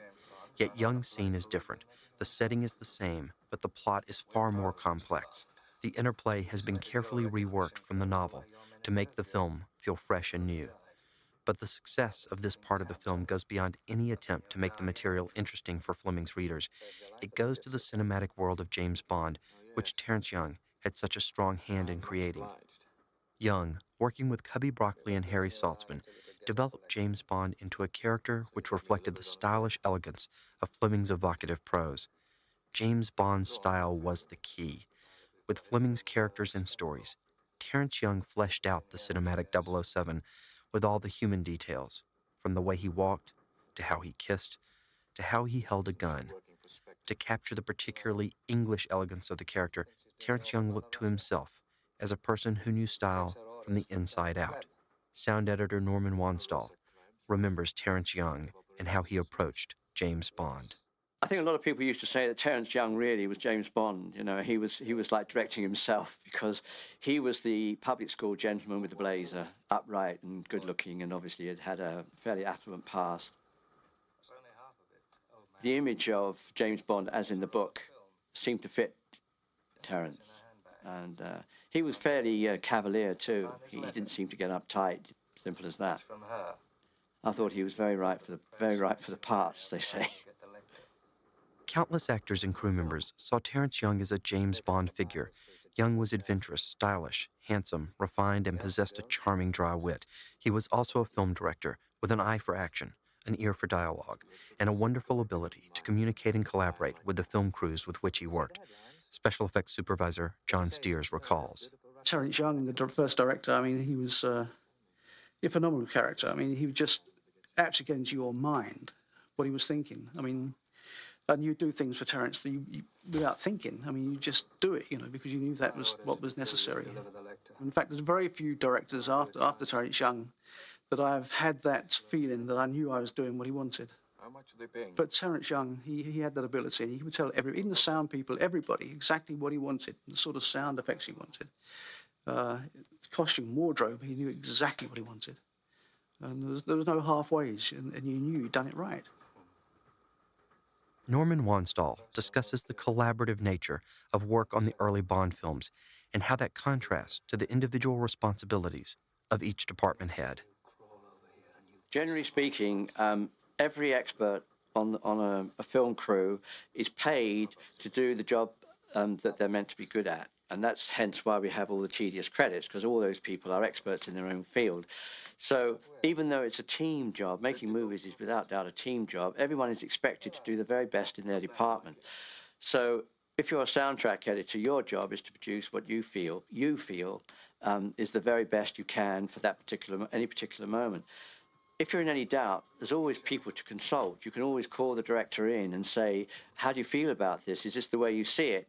Yet Young's scene is different. The setting is the same, but the plot is far more complex. The interplay has been carefully reworked from the novel to make the film feel fresh and new. But the success of this part of the film goes beyond any attempt to make the material interesting for Fleming's readers. It goes to the cinematic world of James Bond, which Terence Young had such a strong hand in creating. Young, working with Cubby Broccoli and Harry Saltzman, developed James Bond into a character which reflected the stylish elegance of Fleming's evocative prose. James Bond's style was the key. With Fleming's characters and stories, Terence Young fleshed out the cinematic 007 with all the human details, from the way he walked, to how he kissed, to how he held a gun. To capture the particularly English elegance of the character, Terence Young looked to himself as a person who knew style from the inside out. Sound editor Norman Wanstall remembers Terence Young and how he approached James Bond. I think a lot of people used to say that Terence Young really was James Bond. You know, he was like directing himself because he was the public school gentleman with the blazer, upright and good-looking, and obviously had a fairly affluent past. The image of James Bond, as in the book, seemed to fit Terence, and he was fairly cavalier too. He didn't seem to get uptight. Simple as that. I thought he was very right for the part, as they say. Countless actors and crew members saw Terence Young as a James Bond figure. Young was adventurous, stylish, handsome, refined, and possessed a charming dry wit. He was also a film director with an eye for action, an ear for dialogue, and a wonderful ability to communicate and collaborate with the film crews with which he worked. Special effects supervisor John Steers recalls. Terence Young, the first director, I mean, he was a phenomenal character. I mean, he would just absolutely get into your mind what he was thinking. I mean, and you do things for Terence that you without thinking. I mean, you just do it, you know, because you knew that was what was necessary. In fact, there's very few directors after Terence Young that I've had that feeling that I knew I was doing what he wanted. But Terence Young, he had that ability. He would tell even the sound people, everybody, exactly what he wanted, the sort of sound effects he wanted. Costume, wardrobe, he knew exactly what he wanted. And there was no halfways, and you knew you'd done it right. Norman Wanstall discusses the collaborative nature of work on the early Bond films and how that contrasts to the individual responsibilities of each department head. Generally speaking, every expert on a film crew is paid to do the job that they're meant to be good at. And that's hence why we have all the tedious credits, because all those people are experts in their own field. So even though it's a team job, making movies is without doubt a team job, everyone is expected to do the very best in their department. So if you're a soundtrack editor, your job is to produce what you feel is the very best you can for that any particular moment. If you're in any doubt, there's always people to consult. You can always call the director in and say, how do you feel about this? Is this the way you see it?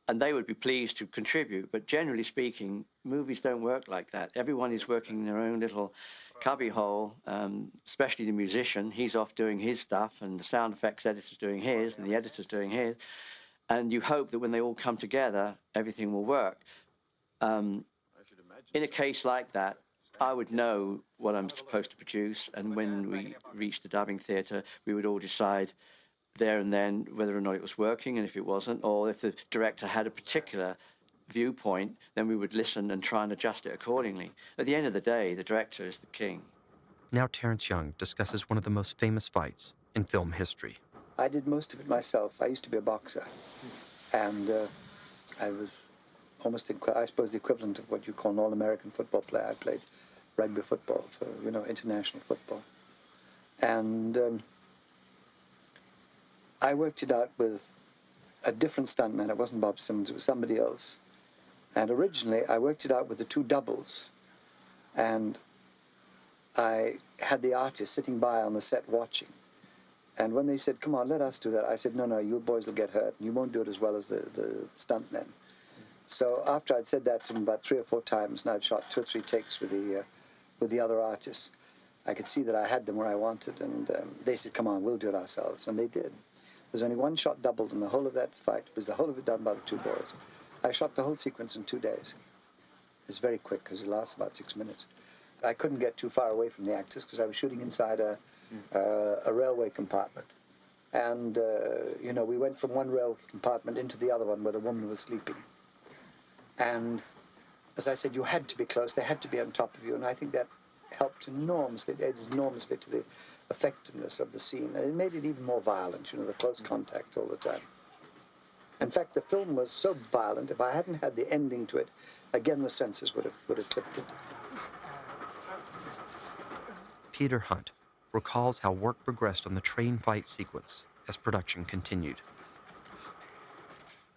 And they would be pleased to contribute. But generally speaking, movies don't work like that. Everyone is working in their own little cubbyhole, especially the musician. He's off doing his stuff, and the sound effects editor's doing his, and the editor's doing his. And you hope that when they all come together, everything will work. In a case like that, I would know what I'm supposed to produce, and when we reached the dubbing theatre, we would all decide there and then whether or not it was working, and if it wasn't, or if the director had a particular viewpoint, then we would listen and try and adjust it accordingly. At the end of the day, the director is the king. Now Terence Young discusses one of the most famous fights in film history. I did most of it myself. I used to be a boxer, and I was almost, I suppose, the equivalent of what you call an all-American football player. I played rugby football for, international football. And I worked it out with a different stuntman. It wasn't Bob Simmons, it was somebody else. And originally, I worked it out with the two doubles. And I had the artist sitting by on the set watching. And when they said, come on, let us do that, I said, no, you boys will get hurt, and you won't do it as well as the stuntmen. So after I'd said that to them about 3 or 4 times, and I'd shot 2 or 3 takes with the other artists, I could see that I had them where I wanted, and they said, come on, we'll do it ourselves, and they did. There's only one shot doubled in the whole of that fight. It was the whole of it done by the 2 boys. I shot the whole sequence in 2 days. It's very quick, because it lasts about 6 minutes. I couldn't get too far away from the actors, because I was shooting inside a railway compartment. And, we went from one rail compartment into the other one where the woman was sleeping. And, as I said, you had to be close. They had to be on top of you. And I think that helped enormously, it added enormously to the effectiveness of the scene. And it made it even more violent, the close contact all the time. In fact, the film was so violent, if I hadn't had the ending to it, again, the censors would have clipped it. Peter Hunt recalls how work progressed on the train fight sequence as production continued.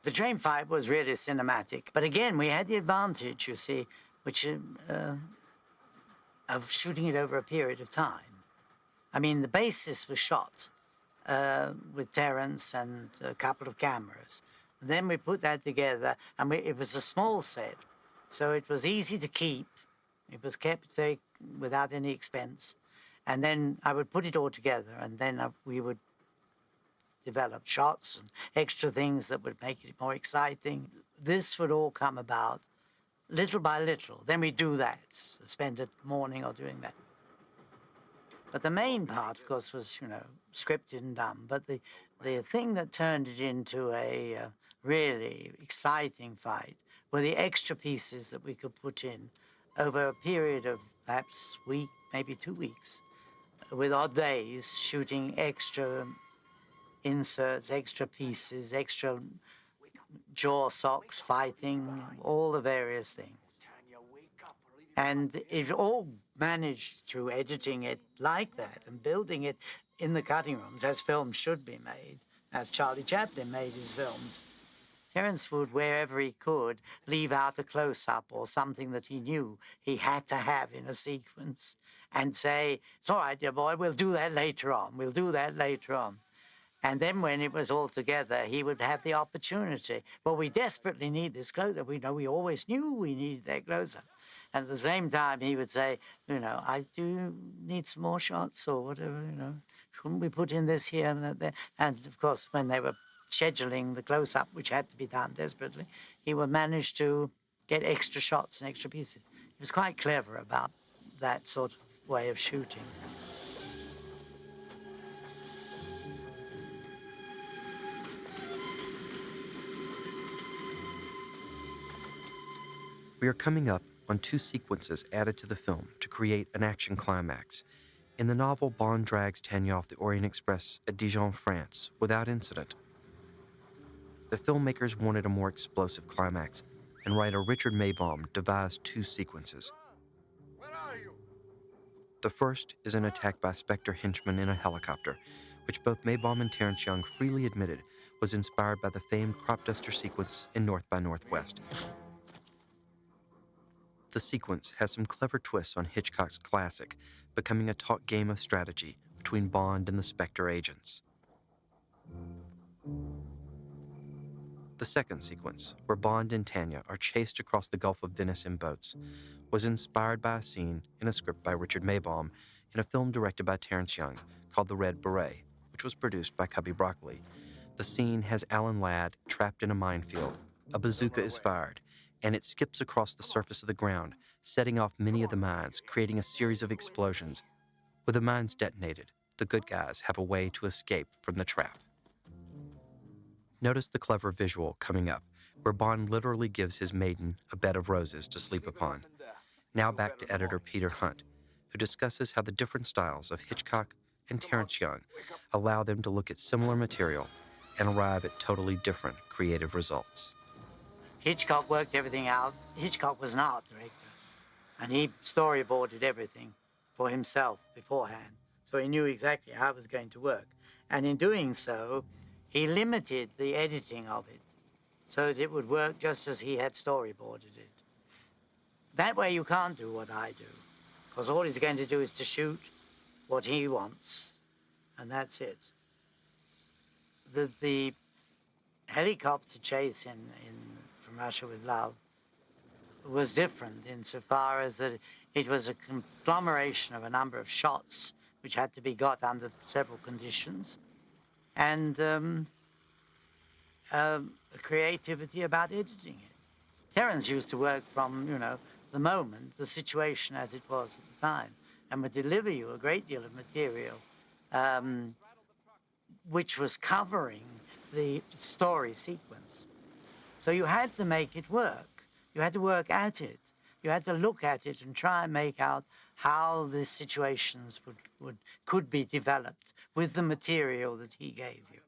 The train fight was really cinematic. But again, we had the advantage, you see, which of shooting it over a period of time. I mean, the basis was shot with Terence and a couple of cameras. And then we put that together, and it was a small set, so it was easy to keep. It was kept without any expense. And then I would put it all together, and then we would develop shots and extra things that would make it more exciting. This would all come about little by little. Then we do that, spend a morning or doing that. But the main part, of course, was, scripted and done. But the thing that turned it into a really exciting fight were the extra pieces that we could put in over a period of perhaps a week, maybe 2 weeks, with odd days, shooting extra inserts, extra pieces, extra jaw socks, fighting, all the various things. And it all managed through editing it like that and building it in the cutting rooms as films should be made, as Charlie Chaplin made his films. Terence would, wherever he could, leave out a close-up or something that he knew he had to have in a sequence and say, it's all right, dear boy, we'll do that later on. We'll do that later on. And then when it was all together, he would have the opportunity. Well, we desperately need this close-up. We always knew we needed that close-up. And at the same time, he would say, I do need some more shots or whatever, Shouldn't we put in this here and that there? And, of course, when they were scheduling the close-up, which had to be done desperately, he would manage to get extra shots and extra pieces. He was quite clever about that sort of way of shooting. We are coming up on 2 sequences added to the film to create an action climax. In the novel, Bond drags Tanya off the Orient Express at Dijon, France, without incident. The filmmakers wanted a more explosive climax, and writer Richard Maibaum devised 2 sequences. The first is an attack by SPECTRE henchmen in a helicopter, which both Maibaum and Terence Young freely admitted was inspired by the famed crop duster sequence in North by Northwest. The sequence has some clever twists on Hitchcock's classic, becoming a taut game of strategy between Bond and the SPECTRE agents. The second sequence, where Bond and Tanya are chased across the Gulf of Venice in boats, was inspired by a scene in a script by Richard Maibaum in a film directed by Terence Young called The Red Beret, which was produced by Cubby Broccoli. The scene has Alan Ladd trapped in a minefield. A bazooka is fired, and it skips across the surface of the ground, setting off many of the mines, creating a series of explosions. With the mines detonated, the good guys have a way to escape from the trap. Notice the clever visual coming up, where Bond literally gives his maiden a bed of roses to sleep upon. Now back to editor Peter Hunt, who discusses how the different styles of Hitchcock and Terence Young allow them to look at similar material and arrive at totally different creative results. Hitchcock worked everything out. Hitchcock was an art director, and he storyboarded everything for himself beforehand, so he knew exactly how it was going to work. And in doing so, he limited the editing of it so that it would work just as he had storyboarded it. That way you can't do what I do, because all he's going to do is to shoot what he wants, and that's it. The helicopter chase from Russia with Love was different insofar as that it was a conglomeration of a number of shots which had to be got under several conditions, and creativity about editing it. Terence used to work from, the moment, the situation as it was at the time, and would deliver you a great deal of material which was covering the story sequence. So you had to make it work. You had to work at it. You had to look at it and try and make out how the situations could be developed with the material that he gave you.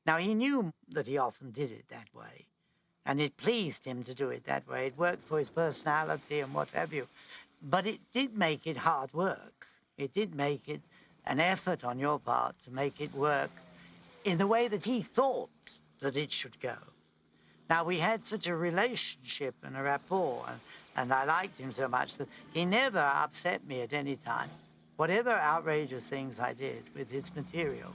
Now, he knew that he often did it that way, and it pleased him to do it that way. It worked for his personality and what have you. But it did make it hard work. It did make it an effort on your part to make it work in the way that he thought that it should go. Now, we had such a relationship and a rapport, and I liked him so much that he never upset me at any time. Whatever outrageous things I did with his material,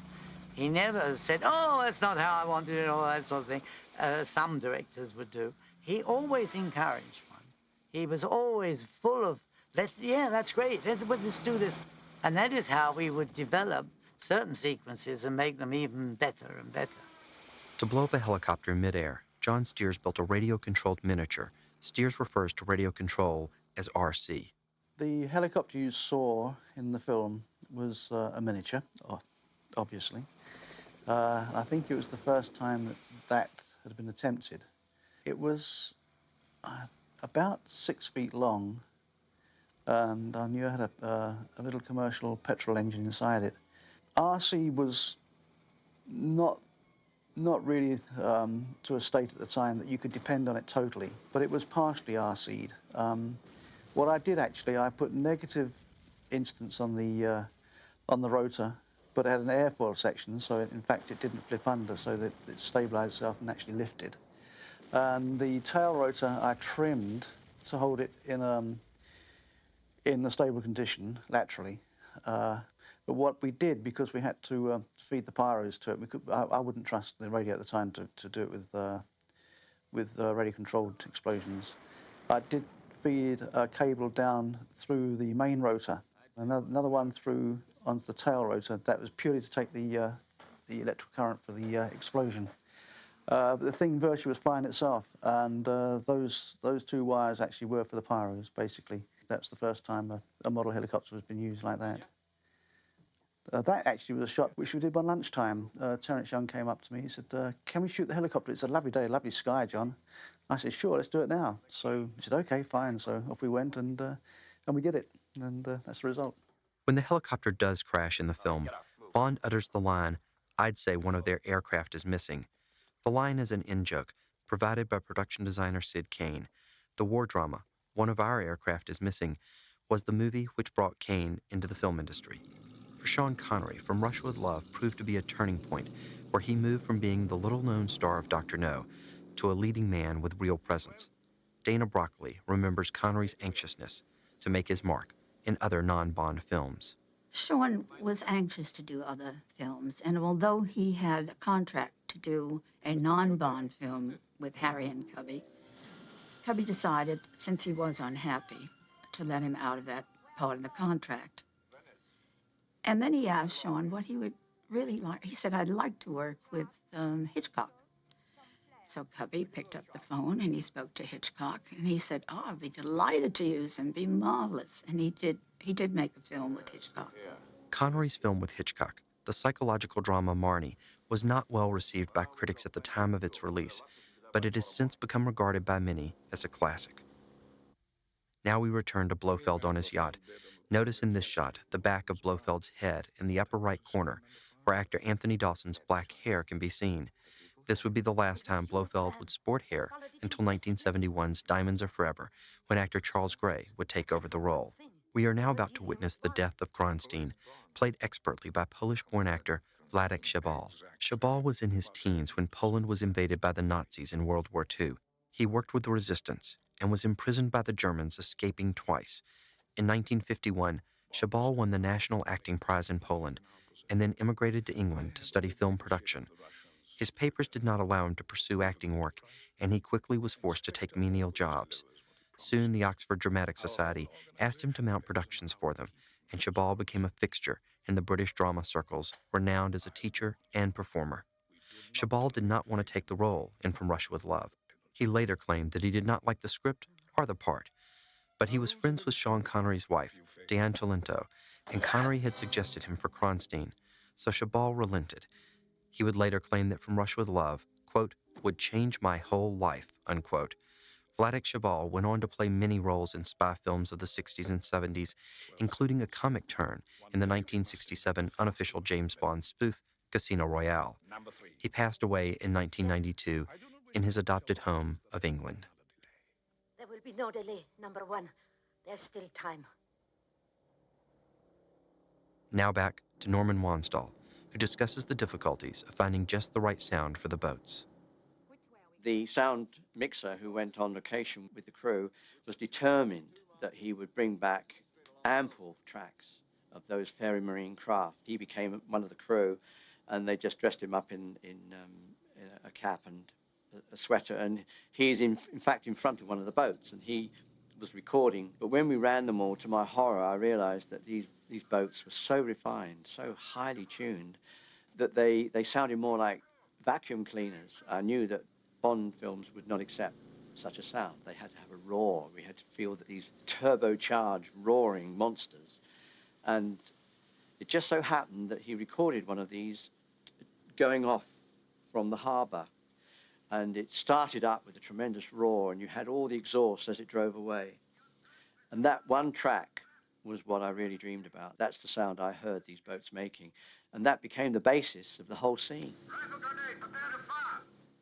he never said, oh, that's not how I wanted it, or that sort of thing. Some directors would do. He always encouraged one. He was always full of, yeah, that's great, let's do this. And that is how we would develop certain sequences and make them even better and better. To blow up a helicopter in midair, John Steers built a radio-controlled miniature. Steers refers to radio control as RC. The helicopter you saw in the film was a miniature, obviously. I think it was the first time that had been attempted. It was about 6 feet long, and I knew it had a little commercial petrol engine inside it. RC was not really to a state at the time that you could depend on it totally, but it was partially RC'd. What I did actually, I put negative incidence on the rotor, but it had an airfoil section, so in fact it didn't flip under, so that it stabilised itself and actually lifted. And the tail rotor I trimmed to hold it in a stable condition laterally. But what we did, because we had to feed the pyros to it, I wouldn't trust the radio at the time to do it with radio-controlled explosions. I did feed a cable down through the main rotor, another one through onto the tail rotor. That was purely to take the electrical current for the explosion. But the thing virtually was flying itself, and those two wires actually were for the pyros, basically. That's the first time a model helicopter has been used like that. That actually was a shot which we did by lunchtime. Terence Young came up to me. He said, can we shoot the helicopter? It's a lovely day, lovely sky, John. I said, sure, let's do it now. So he said, OK, fine. So off we went, and we did it. And that's the result. When the helicopter does crash in the film, Bond utters the line, "I'd say one of their aircraft is missing." The line is an in-joke, provided by production designer Sid Kane. The war drama, "One of Our Aircraft is Missing," was the movie which brought Kane into the film industry. For Sean Connery, From Russia with Love proved to be a turning point where he moved from being the little-known star of Dr. No to a leading man with real presence. Dana Broccoli remembers Connery's anxiousness to make his mark in other non-Bond films. Sean was anxious to do other films, and although he had a contract to do a non-Bond film with Harry and Cubby, Cubby decided, since he was unhappy, to let him out of that part of the contract. And then he asked Sean what he would really like. He said, I'd like to work with Hitchcock. So Cubby picked up the phone and he spoke to Hitchcock and he said, "Oh, I'd be delighted to use him, be marvelous." And he did make a film with Hitchcock. Connery's film with Hitchcock, the psychological drama Marnie, was not well received by critics at the time of its release, but it has since become regarded by many as a classic. Now we return to Blofeld on his yacht. Notice in this shot the back of Blofeld's head in the upper right corner, where actor Anthony Dawson's black hair can be seen. This would be the last time Blofeld would sport hair until 1971's Diamonds Are Forever, when actor Charles Gray would take over the role. We are now about to witness the death of Kronsteen, played expertly by Polish-born actor Władek Szabał. Szabał was in his teens when Poland was invaded by the Nazis in World War II. He worked with the resistance and was imprisoned by the Germans, escaping twice. In 1951, Szabał won the National Acting Prize in Poland and then immigrated to England to study film production. His papers did not allow him to pursue acting work, and he quickly was forced to take menial jobs. Soon, the Oxford Dramatic Society asked him to mount productions for them, and Szabał became a fixture in the British drama circles, renowned as a teacher and performer. Szabał did not want to take the role in From Russia with Love. He later claimed that he did not like the script or the part, but he was friends with Sean Connery's wife, Daniela, and Connery had suggested him for Kronsteen, so Szabał relented. He would later claim that From Russia with Love, quote, would change my whole life, unquote. Władek Szabał went on to play many roles in spy films of the 60s and 70s, including a comic turn in the 1967 unofficial James Bond spoof, Casino Royale. He passed away in 1992 in his adopted home of England. There will be no delay, number one. There's still time. Now back to Norman Wanstall, who discusses the difficulties of finding just the right sound for the boats. The sound mixer who went on location with the crew was determined that he would bring back ample tracks of those fairy marine craft. He became one of the crew, and they just dressed him up in a cap and a sweater, and he's in fact in front of one of the boats, and he was recording. But when we ran them all, to my horror, I realized that these boats were so refined, so highly tuned, that they sounded more like vacuum cleaners. I knew that Bond films would not accept such a sound. They had to have a roar. We had to feel that these turbocharged, roaring monsters. And it just so happened that he recorded one of these going off from the harbour. And it started up with a tremendous roar, and you had all the exhaust as it drove away. And that one track was what I really dreamed about. That's the sound I heard these boats making. And that became the basis of the whole scene.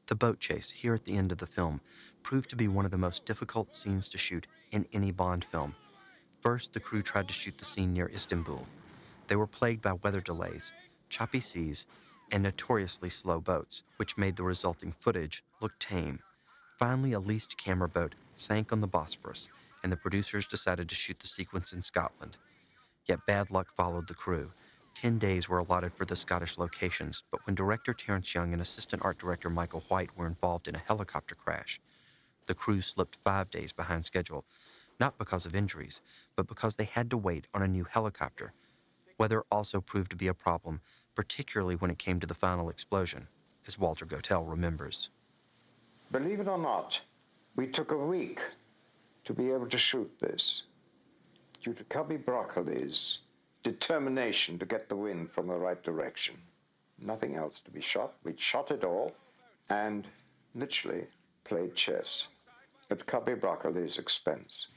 The boat chase here at the end of the film proved to be one of the most difficult scenes to shoot in any Bond film. First, the crew tried to shoot the scene near Istanbul. They were plagued by weather delays, choppy seas, and notoriously slow boats, which made the resulting footage look tame. Finally, a leased camera boat sank on the Bosphorus, and the producers decided to shoot the sequence in Scotland. Yet bad luck followed the crew. 10 days were allotted for the Scottish locations, but when director Terence Young and assistant art director Michael White were involved in a helicopter crash, the crew slipped 5 days behind schedule, not because of injuries, but because they had to wait on a new helicopter. Weather also proved to be a problem, particularly when it came to the final explosion, as Walter Gotell remembers. Believe it or not, we took a week to be able to shoot this, due to Cubby Broccoli's determination to get the wind from the right direction. Nothing else to be shot. We'd shot it all and literally played chess at Cubby Broccoli's expense.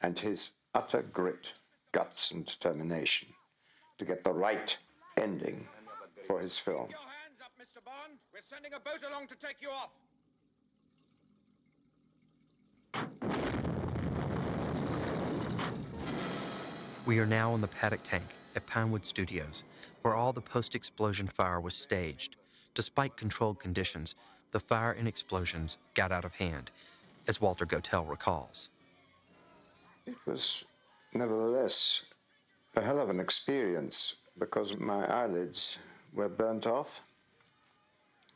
And his utter grit, guts, and determination to get the right ending for his film. Keep your hands up, Mr. Bond. We're sending a boat along to take you off. We are now on the paddock tank at Pinewood Studios, where all the post-explosion fire was staged. Despite controlled conditions, the fire and explosions got out of hand, as Walter Gotell recalls. It was, nevertheless, a hell of an experience, because my eyelids were burnt off,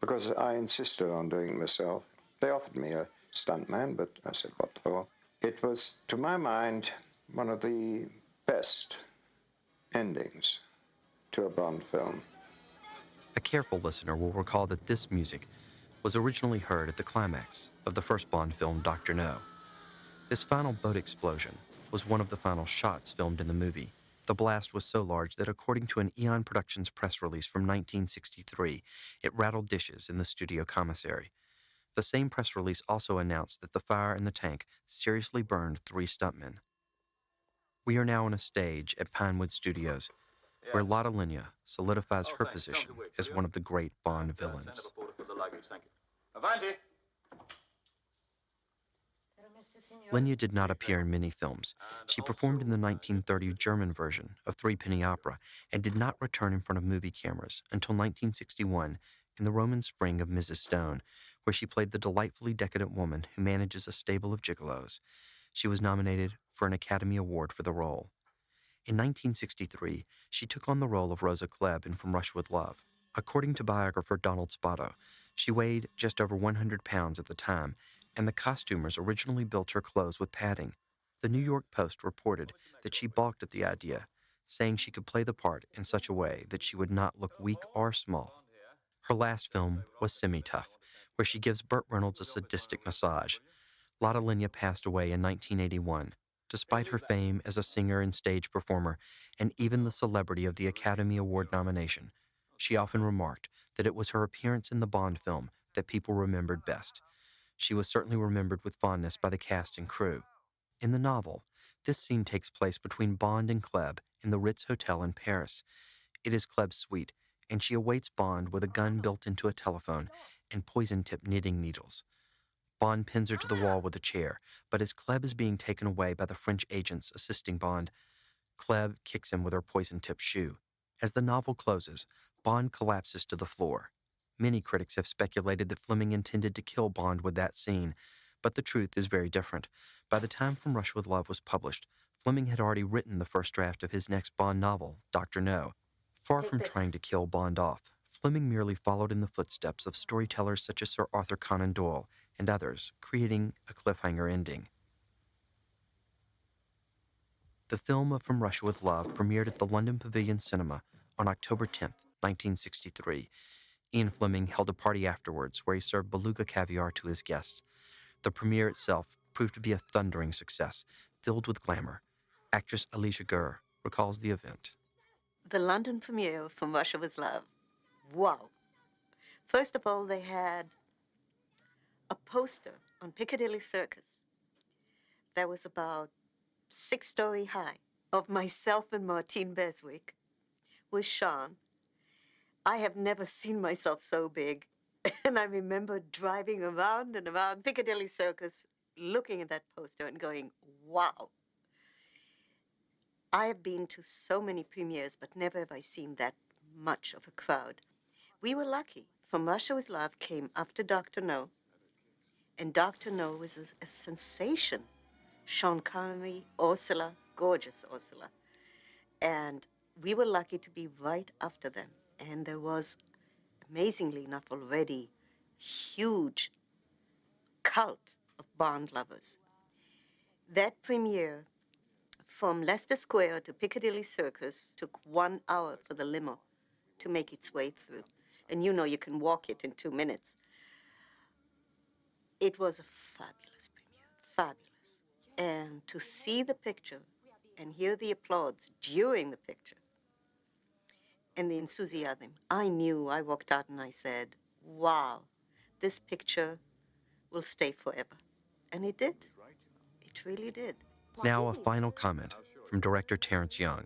because I insisted on doing it myself. They offered me a stuntman, but I said, what for? It was, to my mind, one of the best endings to a Bond film. A careful listener will recall that this music was originally heard at the climax of the first Bond film, Dr. No. This final boat explosion was one of the final shots filmed in the movie. The blast was so large that, according to an Eon Productions press release from 1963, it rattled dishes in the studio commissary. The same press release also announced that the fire in the tank seriously burned 3 stuntmen. We are now on a stage at Pinewood Studios, where Lotte Lenya solidifies her position as one of the great Bond villains. Lenya did not appear in many films. She performed in the 1930 German version of Threepenny Opera and did not return in front of movie cameras until 1961 in The Roman Spring of Mrs. Stone, where she played the delightfully decadent woman who manages a stable of gigolos. She was nominated for an Academy Award for the role. In 1963, she took on the role of Rosa Klebb in From Russia with Love. According to biographer Donald Spoto, she weighed just over 100 pounds at the time, and the costumers originally built her clothes with padding. The New York Post reported that she balked at the idea, saying she could play the part in such a way that she would not look weak or small. Her last film was Semi-Tough, where she gives Burt Reynolds a sadistic massage. Lotte Lenya passed away in 1981. Despite her fame as a singer and stage performer, and even the celebrity of the Academy Award nomination, she often remarked that it was her appearance in the Bond film that people remembered best. She was certainly remembered with fondness by the cast and crew. In the novel, this scene takes place between Bond and Klebb in the Ritz Hotel in Paris. It is Klebb's suite, and she awaits Bond with a gun built into a telephone and poison-tipped knitting needles. Bond pins her to the wall with a chair, but as Klebb is being taken away by the French agents assisting Bond, Klebb kicks him with her poison-tipped shoe. As the novel closes, Bond collapses to the floor. Many critics have speculated that Fleming intended to kill Bond with that scene, but the truth is very different. By the time From Russia with Love was published, Fleming had already written the first draft of his next Bond novel, Dr. No. Far from trying to kill Bond off, Fleming merely followed in the footsteps of storytellers such as Sir Arthur Conan Doyle and others, creating a cliffhanger ending. The film of From Russia with Love premiered at the London Pavilion Cinema on October 10, 1963. Ian Fleming held a party afterwards where he served beluga caviar to his guests. The premiere itself proved to be a thundering success, filled with glamour. Actress Alicia Gurr recalls the event. The London premiere of From Russia with Love. Wow. First of all, they had a poster on Piccadilly Circus that was about 6-story high of myself and Martine Beswick with Sean. I have never seen myself so big. And I remember driving around and around Piccadilly Circus, looking at that poster and going, wow. I have been to so many premieres, but never have I seen that much of a crowd. We were lucky. From Russia with Love came after Dr. No, and Dr. No was a sensation. Sean Connery, Ursula, gorgeous Ursula. And we were lucky to be right after them. And there was, amazingly enough, already huge cult of Bond lovers. That premiere from Leicester Square to Piccadilly Circus took 1 hour for the limo to make its way through. And you know you can walk it in 2 minutes. It was a fabulous premiere, fabulous. And to see the picture and hear the applause during the picture and the enthusiasm, I knew. I walked out and I said, wow, this picture will stay forever. And it did. It really did. Now a final comment from director Terence Young.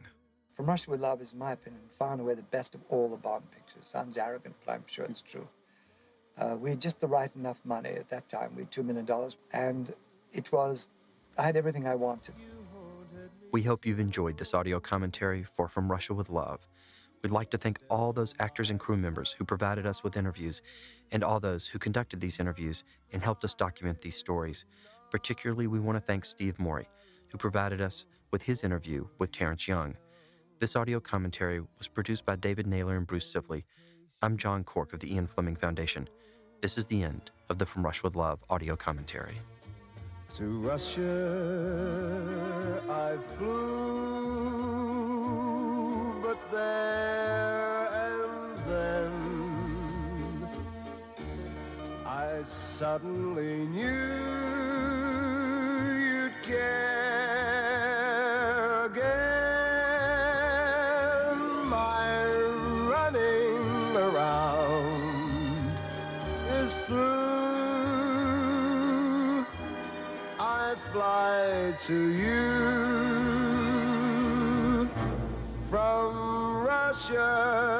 From Russia with Love is, in my opinion, far and away the best of all the Bond pictures. Sounds arrogant, but I'm sure it's true. We had just the right enough money at that time. We had $2 million, and I had everything I wanted. We hope you've enjoyed this audio commentary for From Russia with Love. We'd like to thank all those actors and crew members who provided us with interviews, and all those who conducted these interviews and helped us document these stories. Particularly, we want to thank Steve Morey, who provided us with his interview with Terence Young. This audio commentary was produced by David Naylor and Bruce Sibley. I'm John Cork of the Ian Fleming Foundation. This is the end of the From Russia with Love audio commentary. To Russia I flew, but there and then I suddenly knew you'd care again. My running around is through. I fly to you from Russia